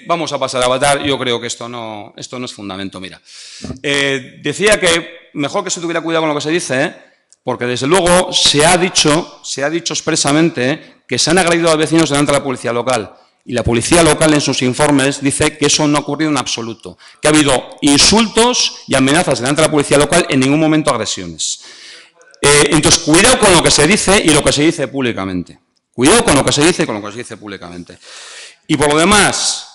vamos a pasar a votar. Yo creo que esto no es fundamento. Mira, decía que mejor que se tuviera cuidado con lo que se dice, porque desde luego se ha dicho expresamente que se han agredido a vecinos delante de la Policía Local. Y la Policía Local en sus informes dice que eso no ha ocurrido en absoluto, que ha habido insultos y amenazas delante de la Policía Local, en ningún momento agresiones. Entonces, cuidado con lo que se dice y lo que se dice públicamente. Y por lo demás,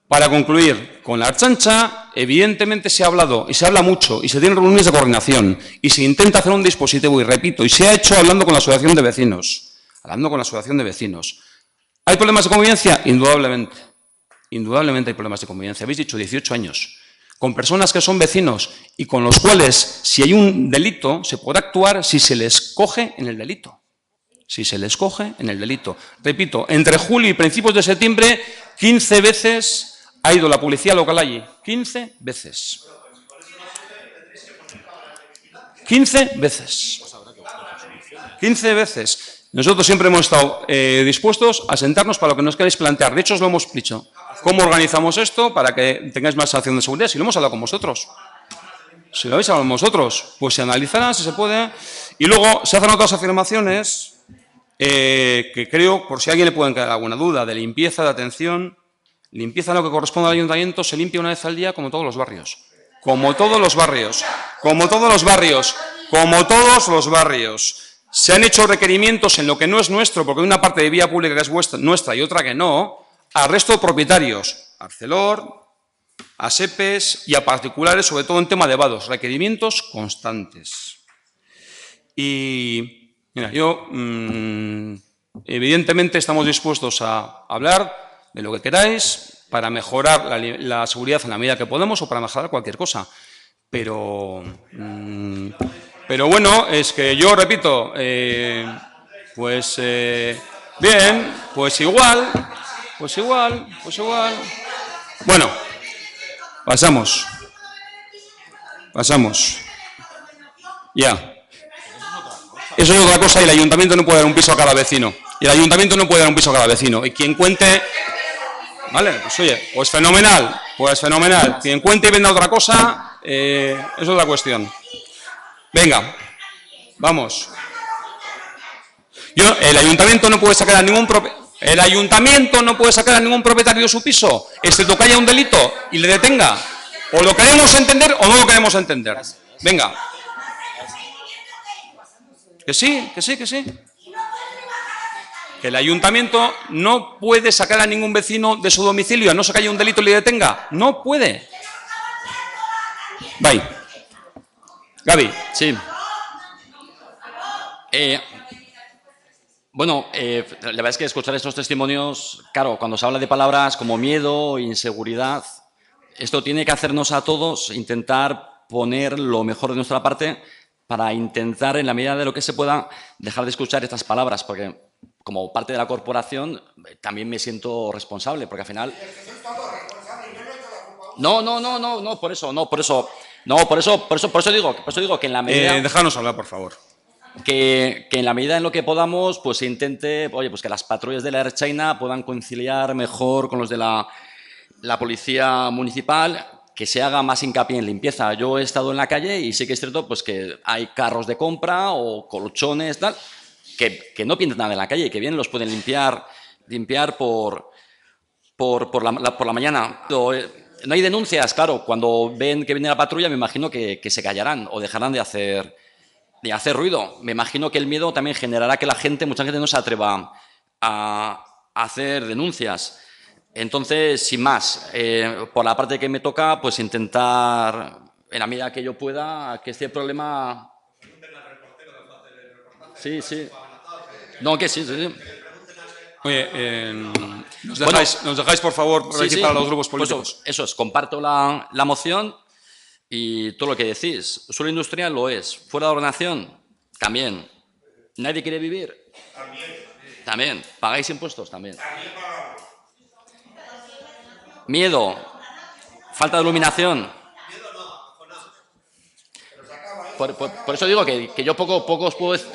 para concluir, con la Ertzaintza, evidentemente se ha hablado y se habla mucho y se tienen reuniones de coordinación y se intenta hacer un dispositivo, y repito, y se ha hecho hablando con la asociación de vecinos. ¿Hay problemas de convivencia? Indudablemente. Indudablemente hay problemas de convivencia. Habéis dicho 18 años. Con personas que son vecinos y con los cuales, si hay un delito, se podrá actuar si se les coge en el delito. Repito, entre julio y principios de septiembre, 15 veces ha ido la Policía Local allí. 15 veces. 15 veces. Nosotros siempre hemos estado dispuestos a sentarnos para lo que nos queráis plantear. De hecho, os lo hemos dicho. ¿Cómo organizamos esto para que tengáis más acción de seguridad? Si lo hemos hablado con vosotros. Pues se analizará, si se puede. Y luego se hacen otras afirmaciones que creo, por si a alguien le pueden quedar alguna duda, de limpieza, de atención. Limpieza en lo que corresponde al ayuntamiento se limpia una vez al día, como todos los barrios. Se han hecho requerimientos en lo que no es nuestro, porque hay una parte de vía pública que es nuestra y otra que no, al resto de propietarios, a Arcelor, a SEPES y a particulares, sobre todo en tema de vados, requerimientos constantes. Y, mira, evidentemente estamos dispuestos a hablar de lo que queráis para mejorar la seguridad en la medida que podemos o para mejorar cualquier cosa. Pero bueno, es que yo repito, bien, pues igual. Bueno, pasamos. Ya. Eso es otra cosa, y el ayuntamiento no puede dar un piso a cada vecino. Y el ayuntamiento no puede dar un piso a cada vecino. Y quien cuente... Vale, pues oye, pues fenomenal. Quien cuente y venda otra cosa, es otra cuestión. Venga, vamos. El ayuntamiento no puede sacar a ningún propietario de su piso, excepto que haya un delito y le detenga. O lo queremos entender o no lo queremos entender. Venga. Que sí. Que el ayuntamiento no puede sacar a ningún vecino de su domicilio, a no ser que haya un delito y le detenga. No puede. Bye. Gaby. Sí. Bueno, la verdad es que escuchar estos testimonios, claro, cuando se habla de palabras como miedo, inseguridad, esto tiene que hacernos a todos intentar poner lo mejor de nuestra parte para intentar, en la medida de lo que se pueda, dejar de escuchar estas palabras, porque como parte de la corporación también me siento responsable, porque al final... Por eso digo que en la medida... Déjanos hablar, por favor. Que en la medida en lo que podamos, pues se intente, oye, pues que las patrullas de la Ertzaintza puedan conciliar mejor con los de la policía municipal, que se haga más hincapié en limpieza. Yo he estado en la calle y sí que es cierto pues que hay carros de compra o colchones, tal, que no pintan nada en la calle y que bien los pueden limpiar por la mañana. No hay denuncias, claro, cuando ven que viene la patrulla me imagino que se callarán o dejarán de hacer ruido. Me imagino que el miedo también generará que mucha gente no se atreva a hacer denuncias. Entonces, sin más, por la parte que me toca, pues intentar, en la medida que yo pueda, que este problema... Sí. No, que sí. Oye, ¿nos dejáis, por favor, por aquí para los grupos políticos? Pues eso es, comparto la moción y todo lo que decís. Suelo industrial lo es. Fuera de ordenación, también. ¿Nadie quiere vivir? También. ¿Pagáis impuestos? También. Miedo. Falta de iluminación. Por eso digo que yo poco os puedo decir.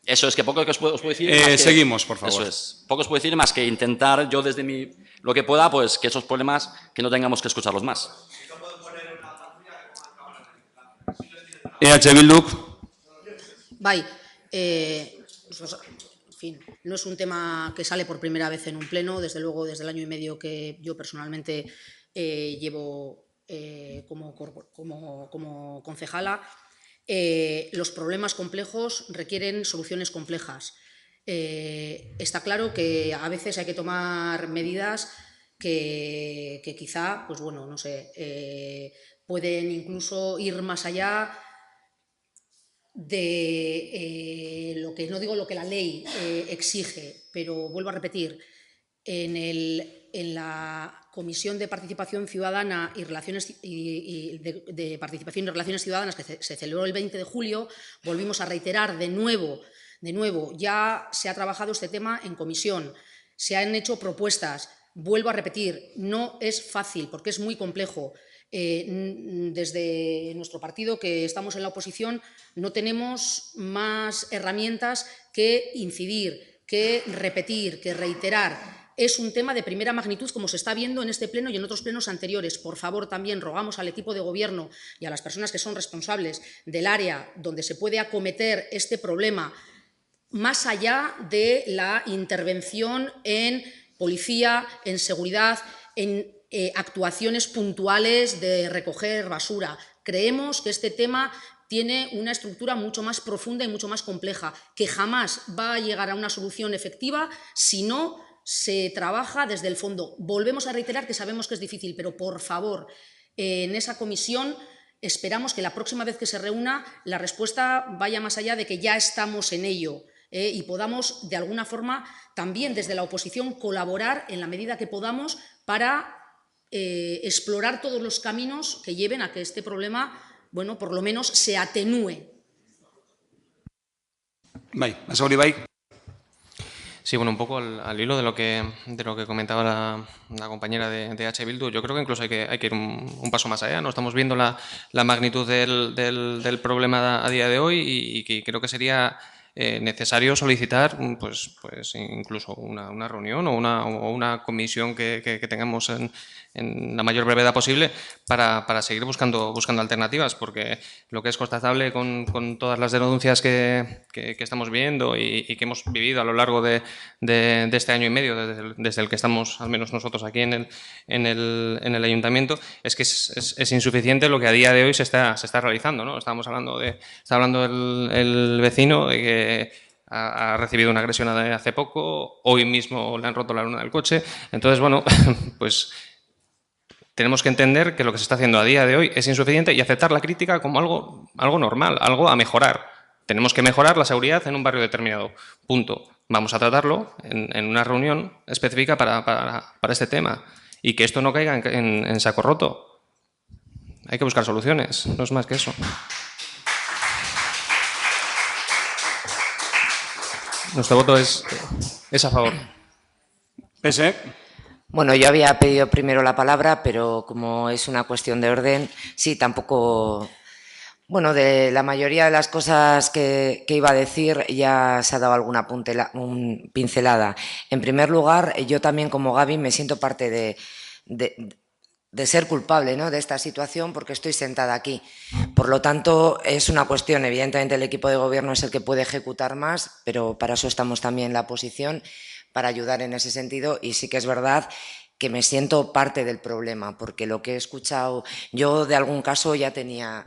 Eso es, que poco que os puedo decir. Seguimos, por favor. Eso es. Poco os puedo decir más que intentar yo desde lo que pueda, pues que esos problemas que no tengamos que escucharlos más. EH Bildu. Bai, en fin, no es un tema que sale por primera vez en un pleno, desde luego desde el año y medio que yo personalmente llevo como concejala. Los problemas complejos requieren soluciones complejas. Está claro que a veces hay que tomar medidas que quizá, pues bueno, no sé, pueden incluso ir más allá de lo que, no digo lo que la ley exige, pero vuelvo a repetir, en la Comisión de Participación Ciudadana y de Participación y Relaciones Ciudadanas que se celebró el 20 de julio, volvimos a reiterar de nuevo, ya se ha trabajado este tema en comisión, se han hecho propuestas, vuelvo a repetir, no es fácil porque es muy complejo. Desde nuestro partido, que estamos en la oposición, no tenemos más herramientas que incidir, que repetir, que reiterar. Es un tema de primera magnitud, como se está viendo en este pleno y en otros plenos anteriores. Por favor, también rogamos al equipo de gobierno y a las personas que son responsables del área donde se puede acometer este problema, más allá de la intervención en policía, en seguridad, en actuaciones puntuales de recoger basura. Creemos que este tema tiene una estructura mucho más profunda y mucho más compleja, que jamás va a llegar a una solución efectiva si no se trabaja desde el fondo. Volvemos a reiterar que sabemos que es difícil, pero por favor, en esa comisión esperamos que la próxima vez que se reúna la respuesta vaya más allá de que ya estamos en ello. Y podamos, de alguna forma, también desde la oposición colaborar en la medida que podamos para explorar todos los caminos que lleven a que este problema, bueno, por lo menos se atenúe. Bai, Sí, bueno, un poco al hilo de lo que comentaba la compañera de H. Bildu, yo creo que incluso hay que ir un paso más allá, ¿no? Estamos viendo la magnitud del problema a día de hoy y que creo que sería necesario solicitar pues incluso una reunión o una comisión que tengamos en la mayor brevedad posible para seguir buscando alternativas, porque lo que es constatable con todas las denuncias que estamos viendo y que hemos vivido a lo largo de este año y medio, desde el que estamos, al menos nosotros aquí en el Ayuntamiento, es que es insuficiente lo que a día de hoy se está realizando, ¿no? Está hablando el vecino de que ha recibido una agresión hace poco, hoy mismo le han roto la luna del coche. Entonces, bueno, pues tenemos que entender que lo que se está haciendo a día de hoy es insuficiente y aceptar la crítica como algo normal, algo a mejorar. Tenemos que mejorar la seguridad en un barrio determinado. Punto. Vamos a tratarlo en una reunión específica para este tema y que esto no caiga en saco roto. Hay que buscar soluciones, no es más que eso. Nuestro voto es a favor. Pese. Bueno, yo había pedido primero la palabra, pero como es una cuestión de orden, sí, tampoco... Bueno, de la mayoría de las cosas que iba a decir ya se ha dado alguna pincelada. En primer lugar, yo también como Gaby me siento parte de ser culpable, ¿no?, de esta situación, porque estoy sentada aquí. Por lo tanto, es una cuestión, evidentemente el equipo de gobierno es el que puede ejecutar más, pero para eso estamos también en la oposición, para ayudar en ese sentido, y sí que es verdad que me siento parte del problema, porque lo que he escuchado, yo de algún caso ya tenía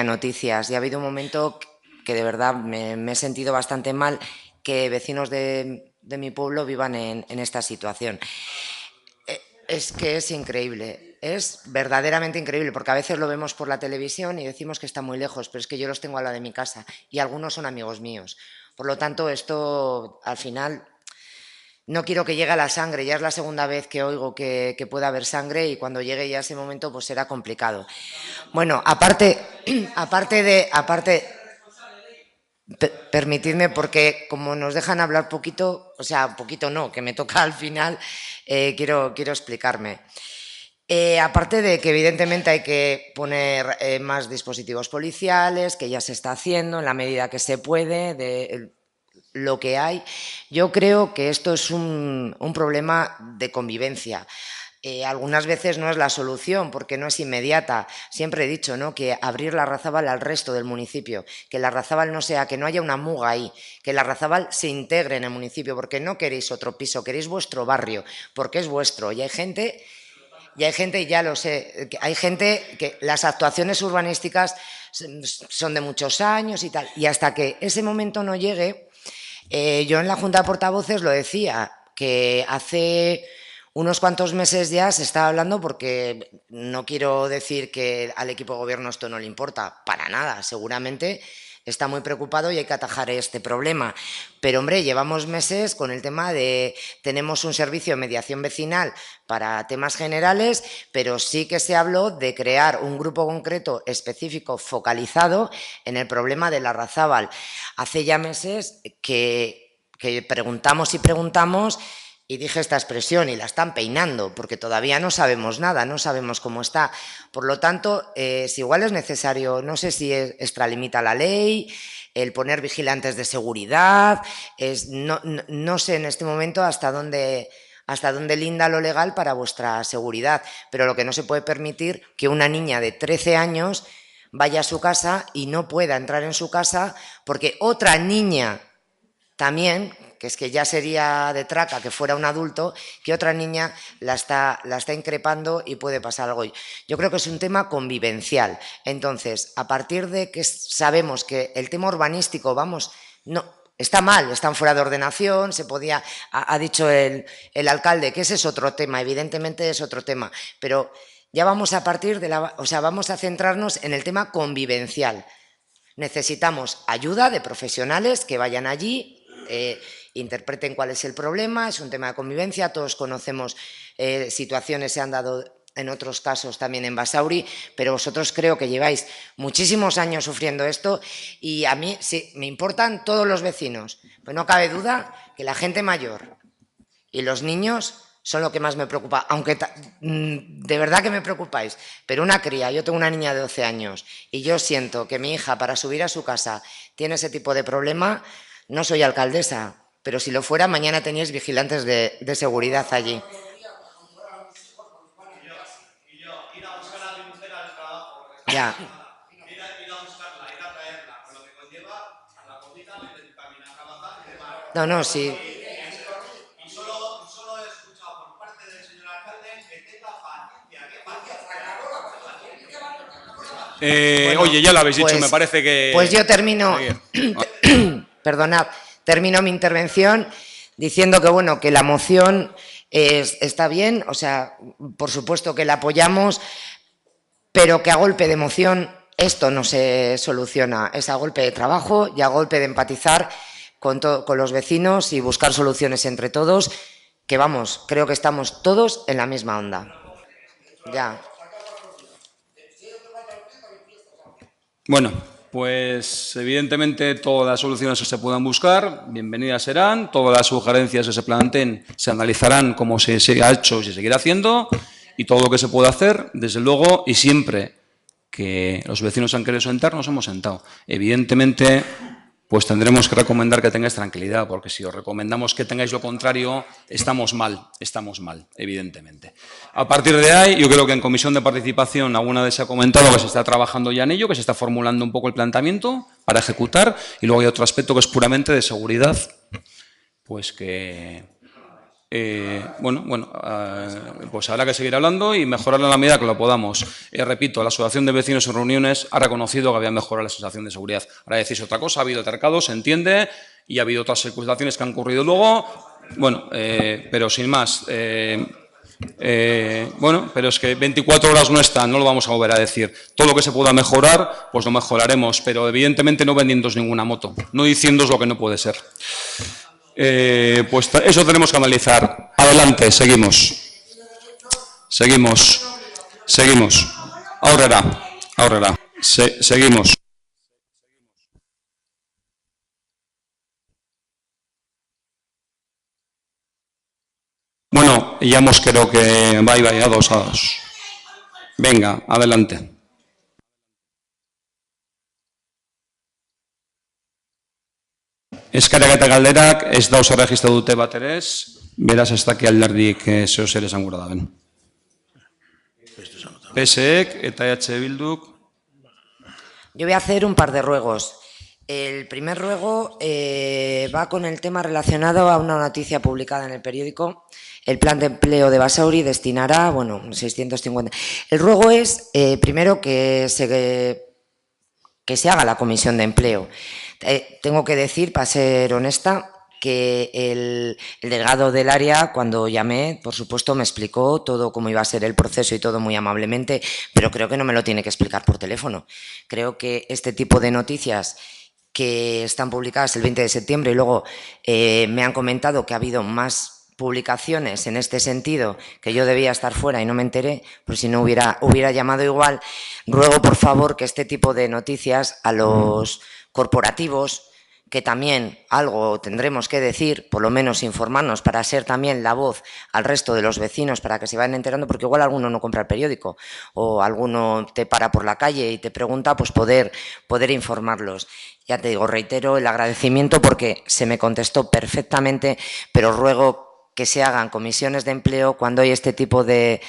noticias, y ha habido un momento que de verdad me he sentido bastante mal que vecinos de mi pueblo vivan en esta situación. Es que es increíble, es verdaderamente increíble, porque a veces lo vemos por la televisión y decimos que está muy lejos, pero es que yo los tengo al lado de mi casa y algunos son amigos míos. Por lo tanto, esto al final no quiero que llegue a la sangre, ya es la segunda vez que oigo que pueda haber sangre y cuando llegue ya ese momento pues será complicado. Bueno, permitidme, porque como nos dejan hablar poquito, o sea, poquito no, que me toca al final, quiero explicarme. Aparte de que evidentemente hay que poner más dispositivos policiales, que ya se está haciendo en la medida que se puede, de lo que hay, yo creo que esto es un problema de convivencia. Algunas veces no es la solución porque no es inmediata. Siempre he dicho, ¿no?, que abrir Larrazábal al resto del municipio, que Larrazábal no sea, que no haya una muga ahí, que Larrazábal se integre en el municipio, porque no queréis otro piso, queréis vuestro barrio, porque es vuestro. Y hay gente, ya lo sé, hay gente que las actuaciones urbanísticas son de muchos años y tal, y hasta que ese momento no llegue, yo en la Junta de Portavoces lo decía, que hace unos cuantos meses ya se estaba hablando, porque no quiero decir que al equipo de gobierno esto no le importa, para nada, seguramente está muy preocupado y hay que atajar este problema. Pero, hombre, llevamos meses con el tema de... Tenemos un servicio de mediación vecinal para temas generales, pero sí que se habló de crear un grupo concreto, específico, focalizado en el problema de Larrazábal. Hace ya meses que preguntamos y dije esta expresión, y la están peinando, porque todavía no sabemos nada, no sabemos cómo está. Por lo tanto, si igual es necesario, no sé si extralimita la ley, el poner vigilantes de seguridad, no sé en este momento hasta dónde linda lo legal para vuestra seguridad, pero lo que no se puede permitir que una niña de 13 años vaya a su casa y no pueda entrar en su casa porque otra niña también, que es que ya sería de traca que fuera un adulto, que otra niña la está increpando y puede pasar algo. Yo creo que es un tema convivencial. Entonces, a partir de que sabemos que el tema urbanístico, no, está mal, están fuera de ordenación, ha dicho el alcalde que ese es otro tema, evidentemente es otro tema, pero ya vamos a vamos a centrarnos en el tema convivencial. Necesitamos ayuda de profesionales que vayan allí, interpreten cuál es el problema, es un tema de convivencia, todos conocemos situaciones, se han dado en otros casos también en Basauri, pero vosotros creo que lleváis muchísimos años sufriendo esto y a mí sí, me importan todos los vecinos. Pues no cabe duda que la gente mayor y los niños son lo que más me preocupa, aunque de verdad que me preocupáis, pero una cría, yo tengo una niña de 12 años y yo siento que mi hija para subir a su casa tiene ese tipo de problema, no soy alcaldesa, pero si lo fuera, mañana teníais vigilantes de seguridad allí. Ya. No, no, sí. Bueno, oye, ya lo habéis dicho, me parece que... Pues yo termino, perdonad, termino mi intervención diciendo que, bueno, que la moción está bien, o sea, por supuesto que la apoyamos, pero que a golpe de moción esto no se soluciona, es a golpe de trabajo y a golpe de empatizar con los vecinos y buscar soluciones entre todos, que vamos, creo que estamos todos en la misma onda. Ya. Bueno, pues evidentemente todas las soluciones que se puedan buscar, bienvenidas serán, todas las sugerencias que se planteen se analizarán como se ha hecho y se seguirá haciendo, y todo lo que se pueda hacer, desde luego, y siempre que los vecinos han querido sentar, nos hemos sentado. Evidentemente, pues tendremos que recomendar que tengáis tranquilidad, porque si os recomendamos que tengáis lo contrario, estamos mal, evidentemente. A partir de ahí, yo creo que en comisión de participación alguna vez se ha comentado que se está trabajando ya en ello, que se está formulando un poco el planteamiento para ejecutar, y luego hay otro aspecto que es puramente de seguridad, pues que... pues habrá que seguir hablando y mejorarlo en la medida que lo podamos. Repito, la Asociación de Vecinos en reuniones ha reconocido que había mejorado la sensación de seguridad. Ahora decís otra cosa, ha habido altercados, se entiende, y ha habido otras circunstancias que han ocurrido luego. Bueno, pero sin más. Bueno, pero es que 24 horas no están, no lo vamos a volver a decir. Todo lo que se pueda mejorar, pues lo mejoraremos, pero evidentemente no vendiéndoos ninguna moto, no diciéndoos lo que no puede ser. Pues eso tenemos que analizar. Adelante, seguimos. Seguimos. Ahora. Seguimos. Bueno, ya hemos creo que vaya dos. Venga, adelante. Eskaerak eta galderak ez da oso registro dute bat ere ez, beraz ez daki alderdik zeo zer esan gura daben. PSek eta EH Bilduk. Yo voy a hacer un par de ruegos. El primer ruego va con el tema relacionado a una noticia publicada en el periódico. El plan de empleo de Basauri destinará, 650. El ruego es, primero, que se haga la comisión de empleo. Tengo que decir, para ser honesta, que el delegado del área, cuando llamé, por supuesto, me explicó todo cómo iba a ser el proceso y todo muy amablemente, pero creo que no me lo tiene que explicar por teléfono. Creo que este tipo de noticias que están publicadas el 20 de septiembre y luego me han comentado que ha habido más publicaciones en este sentido, que yo debía estar fuera y no me enteré, pues si no hubiera llamado igual. Ruego, por favor, que este tipo de noticias a los corporativos, que también algo tendremos que decir, por lo menos informarnos para ser también la voz al resto de los vecinos para que se vayan enterando, porque igual alguno no compra el periódico o alguno te para por la calle y te pregunta, pues poder informarlos. Ya te digo, reitero el agradecimiento porque se me contestó perfectamente, pero ruego que se hagan comisiones de empleo cuando hay este tipo de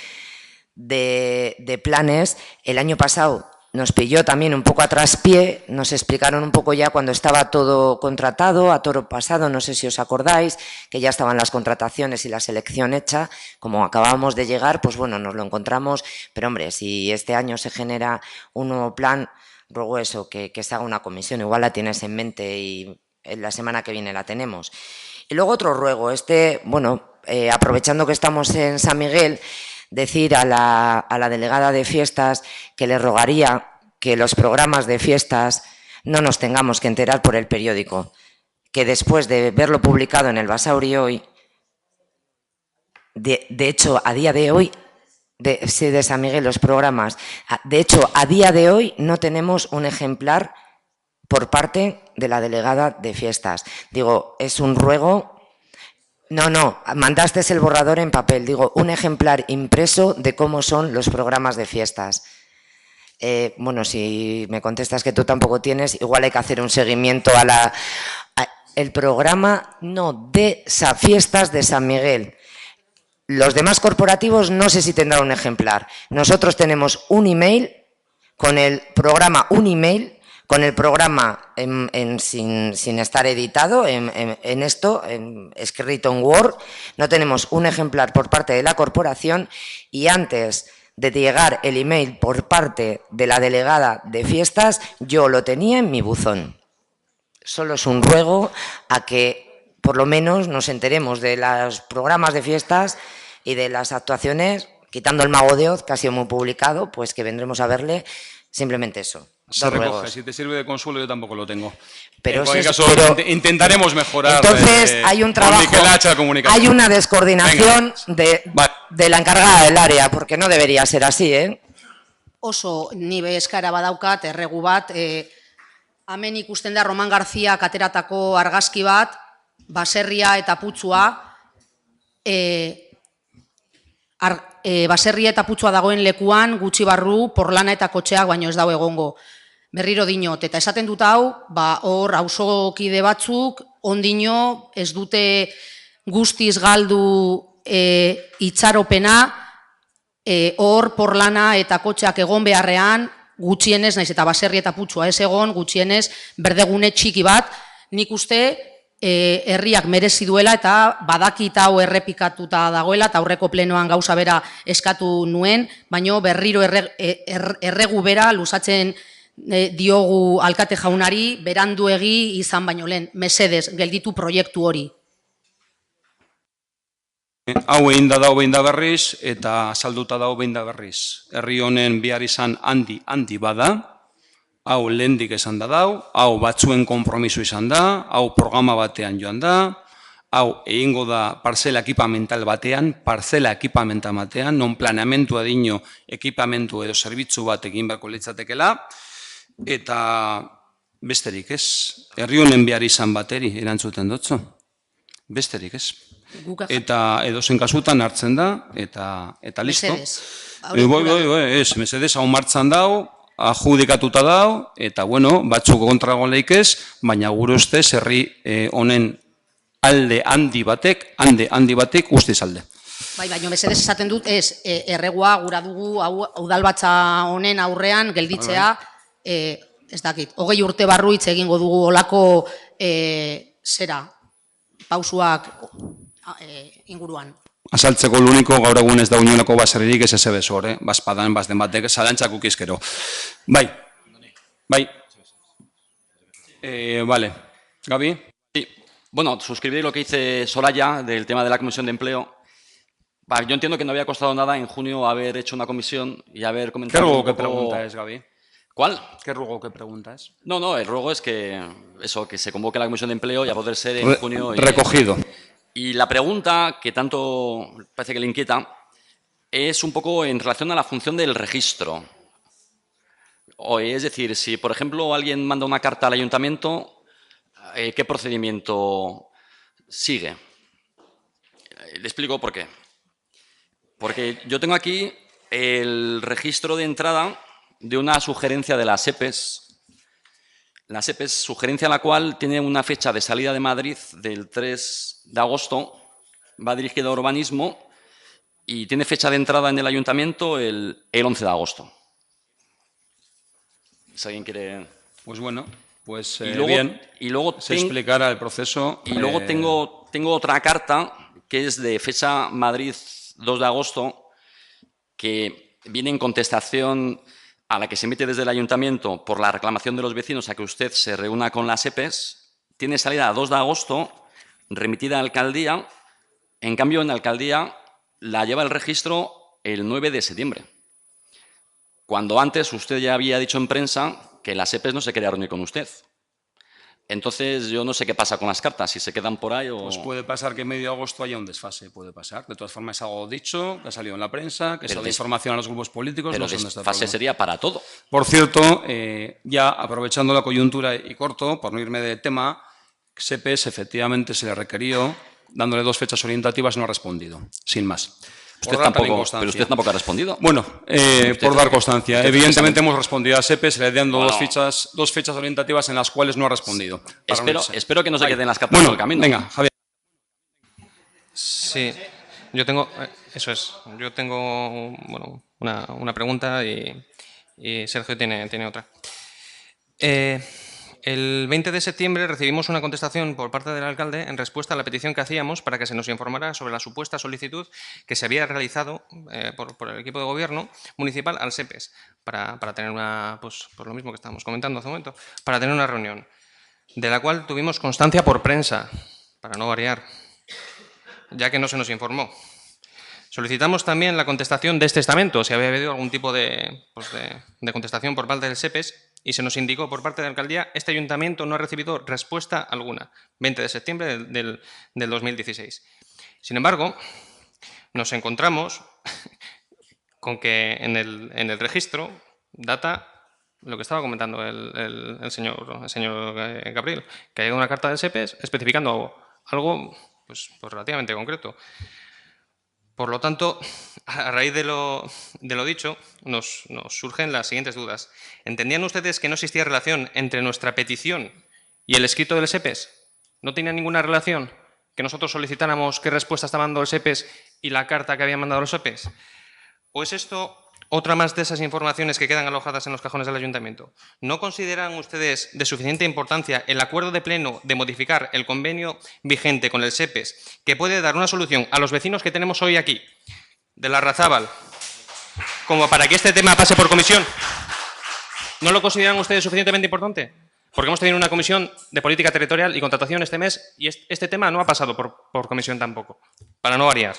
planes. El año pasado nos pilló también un poco a traspié, nos explicaron un poco ya cuando estaba todo contratado, a toro pasado, no sé si os acordáis, que ya estaban las contrataciones y la selección hecha, como acabábamos de llegar, pues bueno, nos lo encontramos, pero hombre, si este año se genera un nuevo plan, ruego eso, que se haga una comisión, igual la tienes en mente y la semana que viene la tenemos. Y luego otro ruego, aprovechando que estamos en San Miguel, decir a la delegada de fiestas que le rogaría que los programas de fiestas no nos tengamos que enterar por el periódico, que después de verlo publicado en el Basauri hoy, de hecho, a día de hoy, de San Miguel, los programas. De hecho, a día de hoy no tenemos un ejemplar por parte de la delegada de fiestas. Digo, es un ruego. No, mandaste el borrador en papel. Digo, un ejemplar impreso de cómo son los programas de fiestas. Bueno, si me contestas que tú tampoco tienes, igual hay que hacer un seguimiento el programa, no, de fiestas de San Miguel. Los demás corporativos no sé si tendrán un ejemplar. Nosotros tenemos un email con el programa, sin estar editado escrito en Word. No tenemos un ejemplar por parte de la corporación y antes de llegar el email por parte de la delegada de fiestas, yo lo tenía en mi buzón. Solo es un ruego a que por lo menos nos enteremos de los programas de fiestas y de las actuaciones, quitando el Mago de Oz, que ha sido muy publicado, pues que vendremos a verle, simplemente eso. Se recoge, si te sirve de consuelo yo tampoco lo tengo. Pero en cualquier caso, intentaremos mejorar. Entonces hay un trabajo, hay una descoordinación de la encargada del área, porque no debería ser así, ¿eh? Oso, nibe eskara badaukat, erregu bat, hemen ikusten da Roman García ateratako argazki bat, baserria eta putzua, baserria eta putzua dagoen lekuan, gutxi barru, porlana eta kotxeak baino ez dago egongo. Berriro dinot, eta esaten dut hau, hor auzokide batzuk, ondino ez dute guztiz galdu itxaropena, hor porlana eta kotxeak egon beharrean, gutxienez, naiz eta baserri eta putzua ez egon, gutxienez berdegune txiki bat, nik uste herriak merezi duela eta badakit hau errepikatuta dagoela eta aurreko plenoan gauza bera eskatu nuen, baino berriro erregu bera luzatzen diogu alkate jaunari beranduegi izan baino lehen, mesedez, gelditu proiektu hori. Hau egin da behin da berriz eta salduta dago behin da berriz. Herri honen behar izan handi bada, hau lehendik esan da dau, hau batzuen konpromiso izan da, hau programa batean joan da, hau egingo da parcela ekipamental batean, non planeamentua dino ekipamentu edo zerbitzu bat egin beharko litzatekela, eta besterik ez, herri honen behar izan bateri erantzuten dutzu, besterik ez. Eta edozen kasutan hartzen da, eta listo. Mesedez, hau martzan dau, adjudikatuta dau, eta bueno, batzuk kontrago leik ez, baina gure ustez herri honen alde handi batek ustez alde. Bai, baina mesedez esaten dut, erregua gura dugu udalbatza honen aurrean gelditzea, ez dakit, 20 urte barru hitz egingo dugu olako pausuak inguruan. Azaltzeko l'uniko gaur egun ez da unionako baserririk ez ezebezor, bazpadan, bazden batek, zalantzak ukizkero. Bai. Vale. Gabi? Sí. Bueno, suscribir lo que dice Soraya del tema de la Comisión de Empleo. Yo entiendo que no había costado nada en junio haber hecho una comisión y haber comentado... ¿Qué ruego que pregunta es, Gabi? ¿Cuál? ¿Qué ruego que pregunta es? No, el ruego es que se convoque la Comisión de Empleo y a poder ser en junio... Recogido. Y la pregunta que tanto parece que le inquieta es un poco en relación a la función del registro. Es decir, si por ejemplo alguien manda una carta al ayuntamiento, ¿qué procedimiento sigue? Le explico por qué. Porque yo tengo aquí el registro de entrada de una sugerencia de las EPEs. Las EPEs, sugerencia la cual tiene una fecha de salida de Madrid del 3 de agosto, va dirigida a urbanismo y tiene fecha de entrada en el ayuntamiento el 11 de agosto. Si alguien quiere... Pues bueno, pues y luego se explicará el proceso. Y luego tengo otra carta que es de fecha Madrid 2 de agosto que viene en contestación a la que se emite desde el ayuntamiento por la reclamación de los vecinos a que usted se reúna con las EPEs, tiene salida 2 de agosto, remitida a alcaldía, en cambio en alcaldía la lleva el registro el 9 de septiembre, cuando antes usted ya había dicho en prensa que las EPEs no se quería reunir con usted. Entonces, yo no sé qué pasa con las cartas, si se quedan por ahí o... Pues puede pasar que en medio de agosto haya un desfase, puede pasar. De todas formas, es algo dicho, que ha salido en la prensa, que se ha dado información a los grupos políticos. Pero no sé dónde está el desfase problema. sería para todo. Por cierto, ya aprovechando la coyuntura y corto, por no irme de tema, SEPES efectivamente se le requirió, dándole 2 fechas orientativas, no ha respondido, sin más. Pero usted tampoco ha respondido. Bueno, por dar constancia. Evidentemente hemos respondido a SEPES, le dando dos fechas orientativas en las cuales no ha respondido. Espero que no se queden las cartas por el camino. Venga, Javier. Sí, yo tengo, eso es, yo tengo bueno, una pregunta y Sergio tiene otra. El 20 de septiembre recibimos una contestación por parte del alcalde en respuesta a la petición que hacíamos para que se nos informara sobre la supuesta solicitud que se había realizado por el equipo de gobierno municipal al SEPES para tener pues por lo mismo que estábamos comentando hace un momento, para tener una reunión, de la cual tuvimos constancia por prensa, para no variar, ya que no se nos informó. Solicitamos también la contestación de este estamento, si había habido algún tipo de contestación por parte del SEPES, y se nos indicó por parte de la alcaldía, este ayuntamiento no ha recibido respuesta alguna, 20 de septiembre del 2016. Sin embargo, nos encontramos con que en el registro data lo que estaba comentando el señor Gabriel, que ha llegado una carta del SEPES especificando algo pues relativamente concreto. Por lo tanto, a raíz de lo dicho, nos surgen las siguientes dudas. ¿Entendían ustedes que no existía relación entre nuestra petición y el escrito del SEPES? ¿No tenía ninguna relación que nosotros solicitáramos qué respuesta estaba dando el SEPES y la carta que había mandado el SEPES? ¿O es esto otra más de esas informaciones que quedan alojadas en los cajones del ayuntamiento? ¿No consideran ustedes de suficiente importancia el acuerdo de pleno de modificar el convenio vigente con el SEPES, que puede dar una solución a los vecinos que tenemos hoy aquí, de Larrazábal, como para que este tema pase por comisión? ¿No lo consideran ustedes suficientemente importante? Porque hemos tenido una comisión de política territorial y contratación este mes y este tema no ha pasado por comisión tampoco, para no variar.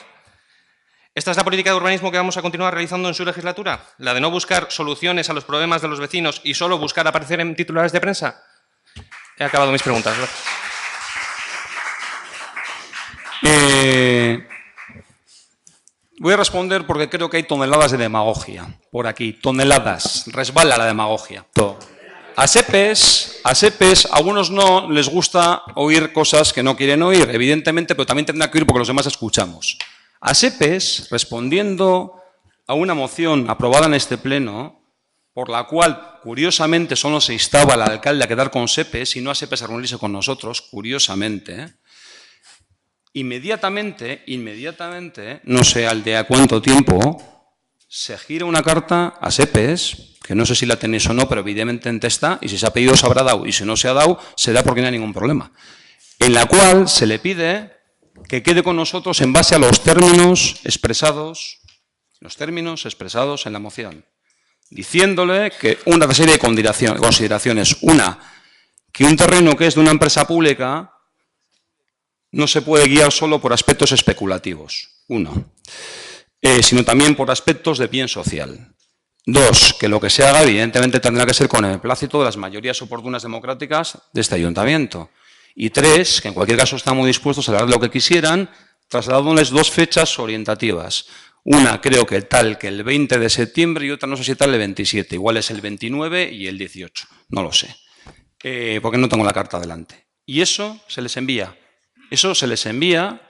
¿Esta es la política de urbanismo que vamos a continuar realizando en su legislatura? ¿La de no buscar soluciones a los problemas de los vecinos y solo buscar aparecer en titulares de prensa? He acabado mis preguntas. Voy a responder porque creo que hay toneladas de demagogia por aquí. Toneladas. Resbala la demagogia. A SEPES, a algunos no les gusta oír cosas que no quieren oír, evidentemente, pero también tendrá que oír porque los demás escuchamos. A SEPES, respondiendo a una moción aprobada en este pleno, por la cual, curiosamente, solo se instaba al alcalde a quedar con SEPES y no a SEPES a reunirse con nosotros, curiosamente, inmediatamente, no sé al de a cuánto tiempo, se gira una carta a SEPES, que no sé si la tenéis o no, pero evidentemente está, y si se ha pedido se habrá dado, y si no se ha dado, será porque no hay ningún problema, en la cual se le pide que quede con nosotros en base a los términos expresados en la moción, diciéndole que una serie de consideraciones. Una, que un terreno que es de una empresa pública no se puede guiar solo por aspectos especulativos, sino también por aspectos de bien social. Dos, que lo que se haga evidentemente tendrá que ser con el plácito de las mayorías oportunas democráticas de este ayuntamiento. Y tres, que en cualquier caso estamos dispuestos a hablar de lo que quisieran, trasladándoles 2 fechas orientativas. Una creo que tal que el 20 de septiembre y otra no sé si tal el 27. Igual es el 29 y el 18. No lo sé. Porque no tengo la carta delante. Y eso se les envía. Eso se les envía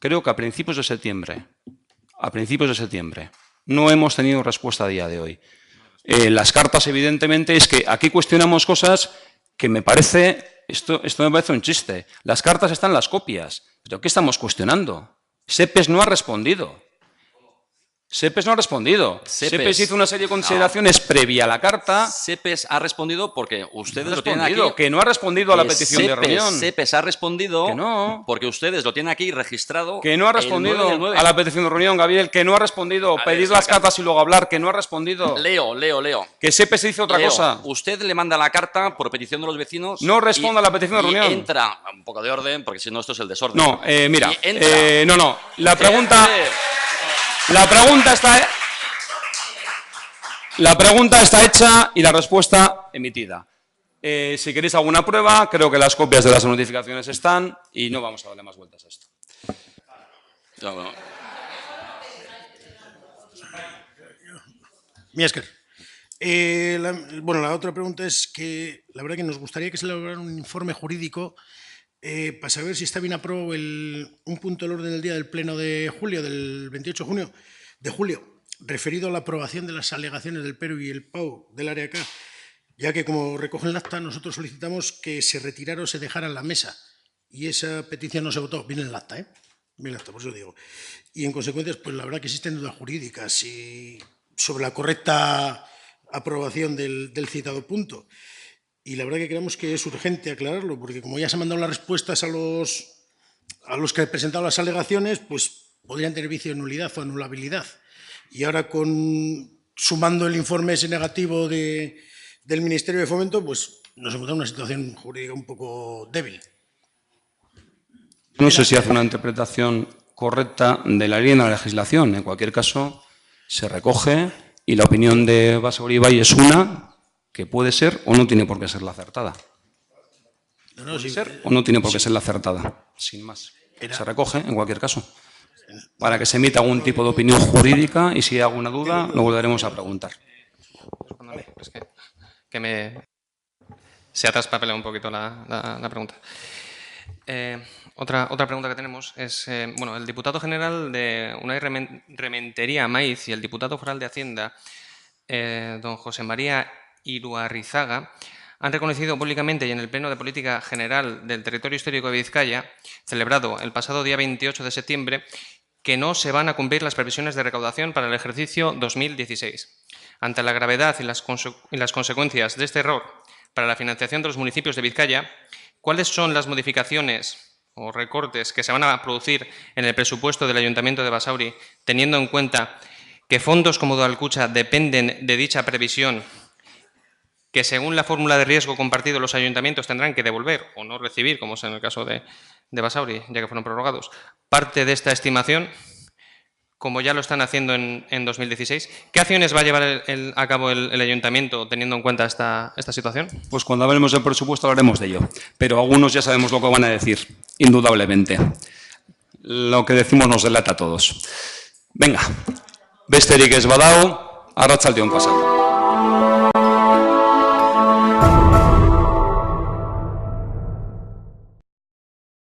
creo que a principios de septiembre. No hemos tenido respuesta a día de hoy. Las cartas, evidentemente, es que aquí cuestionamos cosas que me parece... Esto me parece un chiste. Las cartas están en las copias. ¿Pero qué estamos cuestionando? SEPES no ha respondido. SEPES hizo una serie de consideraciones previa a la carta. SEPES ha respondido porque ustedes lo tienen aquí. Que no ha respondido a la petición de reunión. SEPES ha respondido que no. Porque ustedes lo tienen aquí registrado. Que no ha respondido a la petición de reunión, Gabriel. Que no ha respondido. Pedir las cartas y luego hablar. Que no ha respondido. Leo. Que SEPES dice otra cosa. Usted le manda la carta por petición de los vecinos. No responde a la petición de reunión. Entra un poco de orden, porque si no esto es el desorden. No, mira. No. La pregunta está hecha y la respuesta emitida. Si queréis alguna prueba, creo que las copias de las notificaciones están y no vamos a darle más vueltas a esto. Ya, bueno. Miesker. La otra pregunta es que la verdad que nos gustaría que se elaborara un informe jurídico para saber si está bien aprobado un punto del orden del día del pleno de julio, del 28 de julio, referido a la aprobación de las alegaciones del PERU y el PAU del área K, ya que como recoge el acta nosotros solicitamos que se retirara o se dejara en la mesa y esa petición no se votó. Viene en el acta, viene en el acta, por eso digo. Y en consecuencia, pues la verdad que existen dudas jurídicas sobre la correcta aprobación del citado punto. Y la verdad que creemos que es urgente aclararlo, porque como ya se han mandado las respuestas a los que han presentado las alegaciones, pues podrían tener vicio de nulidad o anulabilidad. Y ahora, sumando el informe ese negativo del Ministerio de Fomento, pues nos encontramos en una situación jurídica un poco débil. No sé si hace una interpretación correcta de la ley en la legislación. En cualquier caso, se recoge y la opinión de Basauri Ibai es una que puede ser o no tiene por qué ser la acertada. Puede ser o no tiene por qué ser la acertada, sin más. Se recoge en cualquier caso, para que se emita algún tipo de opinión jurídica y si hay alguna duda lo volveremos a preguntar. Es que se ha traspapelado un poquito la pregunta. Otra pregunta que tenemos es, el diputado general de Unai Rementería Maiz y el diputado foral de Hacienda, don José María Iruarrizaga, han reconocido públicamente y en el Pleno de Política General del Territorio Histórico de Vizcaya, celebrado el pasado día 28 de septiembre, que no se van a cumplir las previsiones de recaudación para el ejercicio 2016. Ante la gravedad y las consecuencias de este error para la financiación de los municipios de Vizcaya, ¿cuáles son las modificaciones o recortes que se van a producir en el presupuesto del Ayuntamiento de Basauri, teniendo en cuenta que fondos como Udalkutxa dependen de dicha previsión, que según la fórmula de riesgo compartido los ayuntamientos tendrán que devolver o no recibir, como es en el caso de Basauri, ya que fueron prorrogados, parte de esta estimación, como ya lo están haciendo en 2016? ¿Qué acciones va a llevar a cabo el ayuntamiento teniendo en cuenta esta situación? Pues cuando hablemos del presupuesto hablaremos de ello, pero algunos ya sabemos lo que van a decir, indudablemente. Lo que decimos nos delata a todos. Venga, besterik ez badau, arratsaldeon pasatu.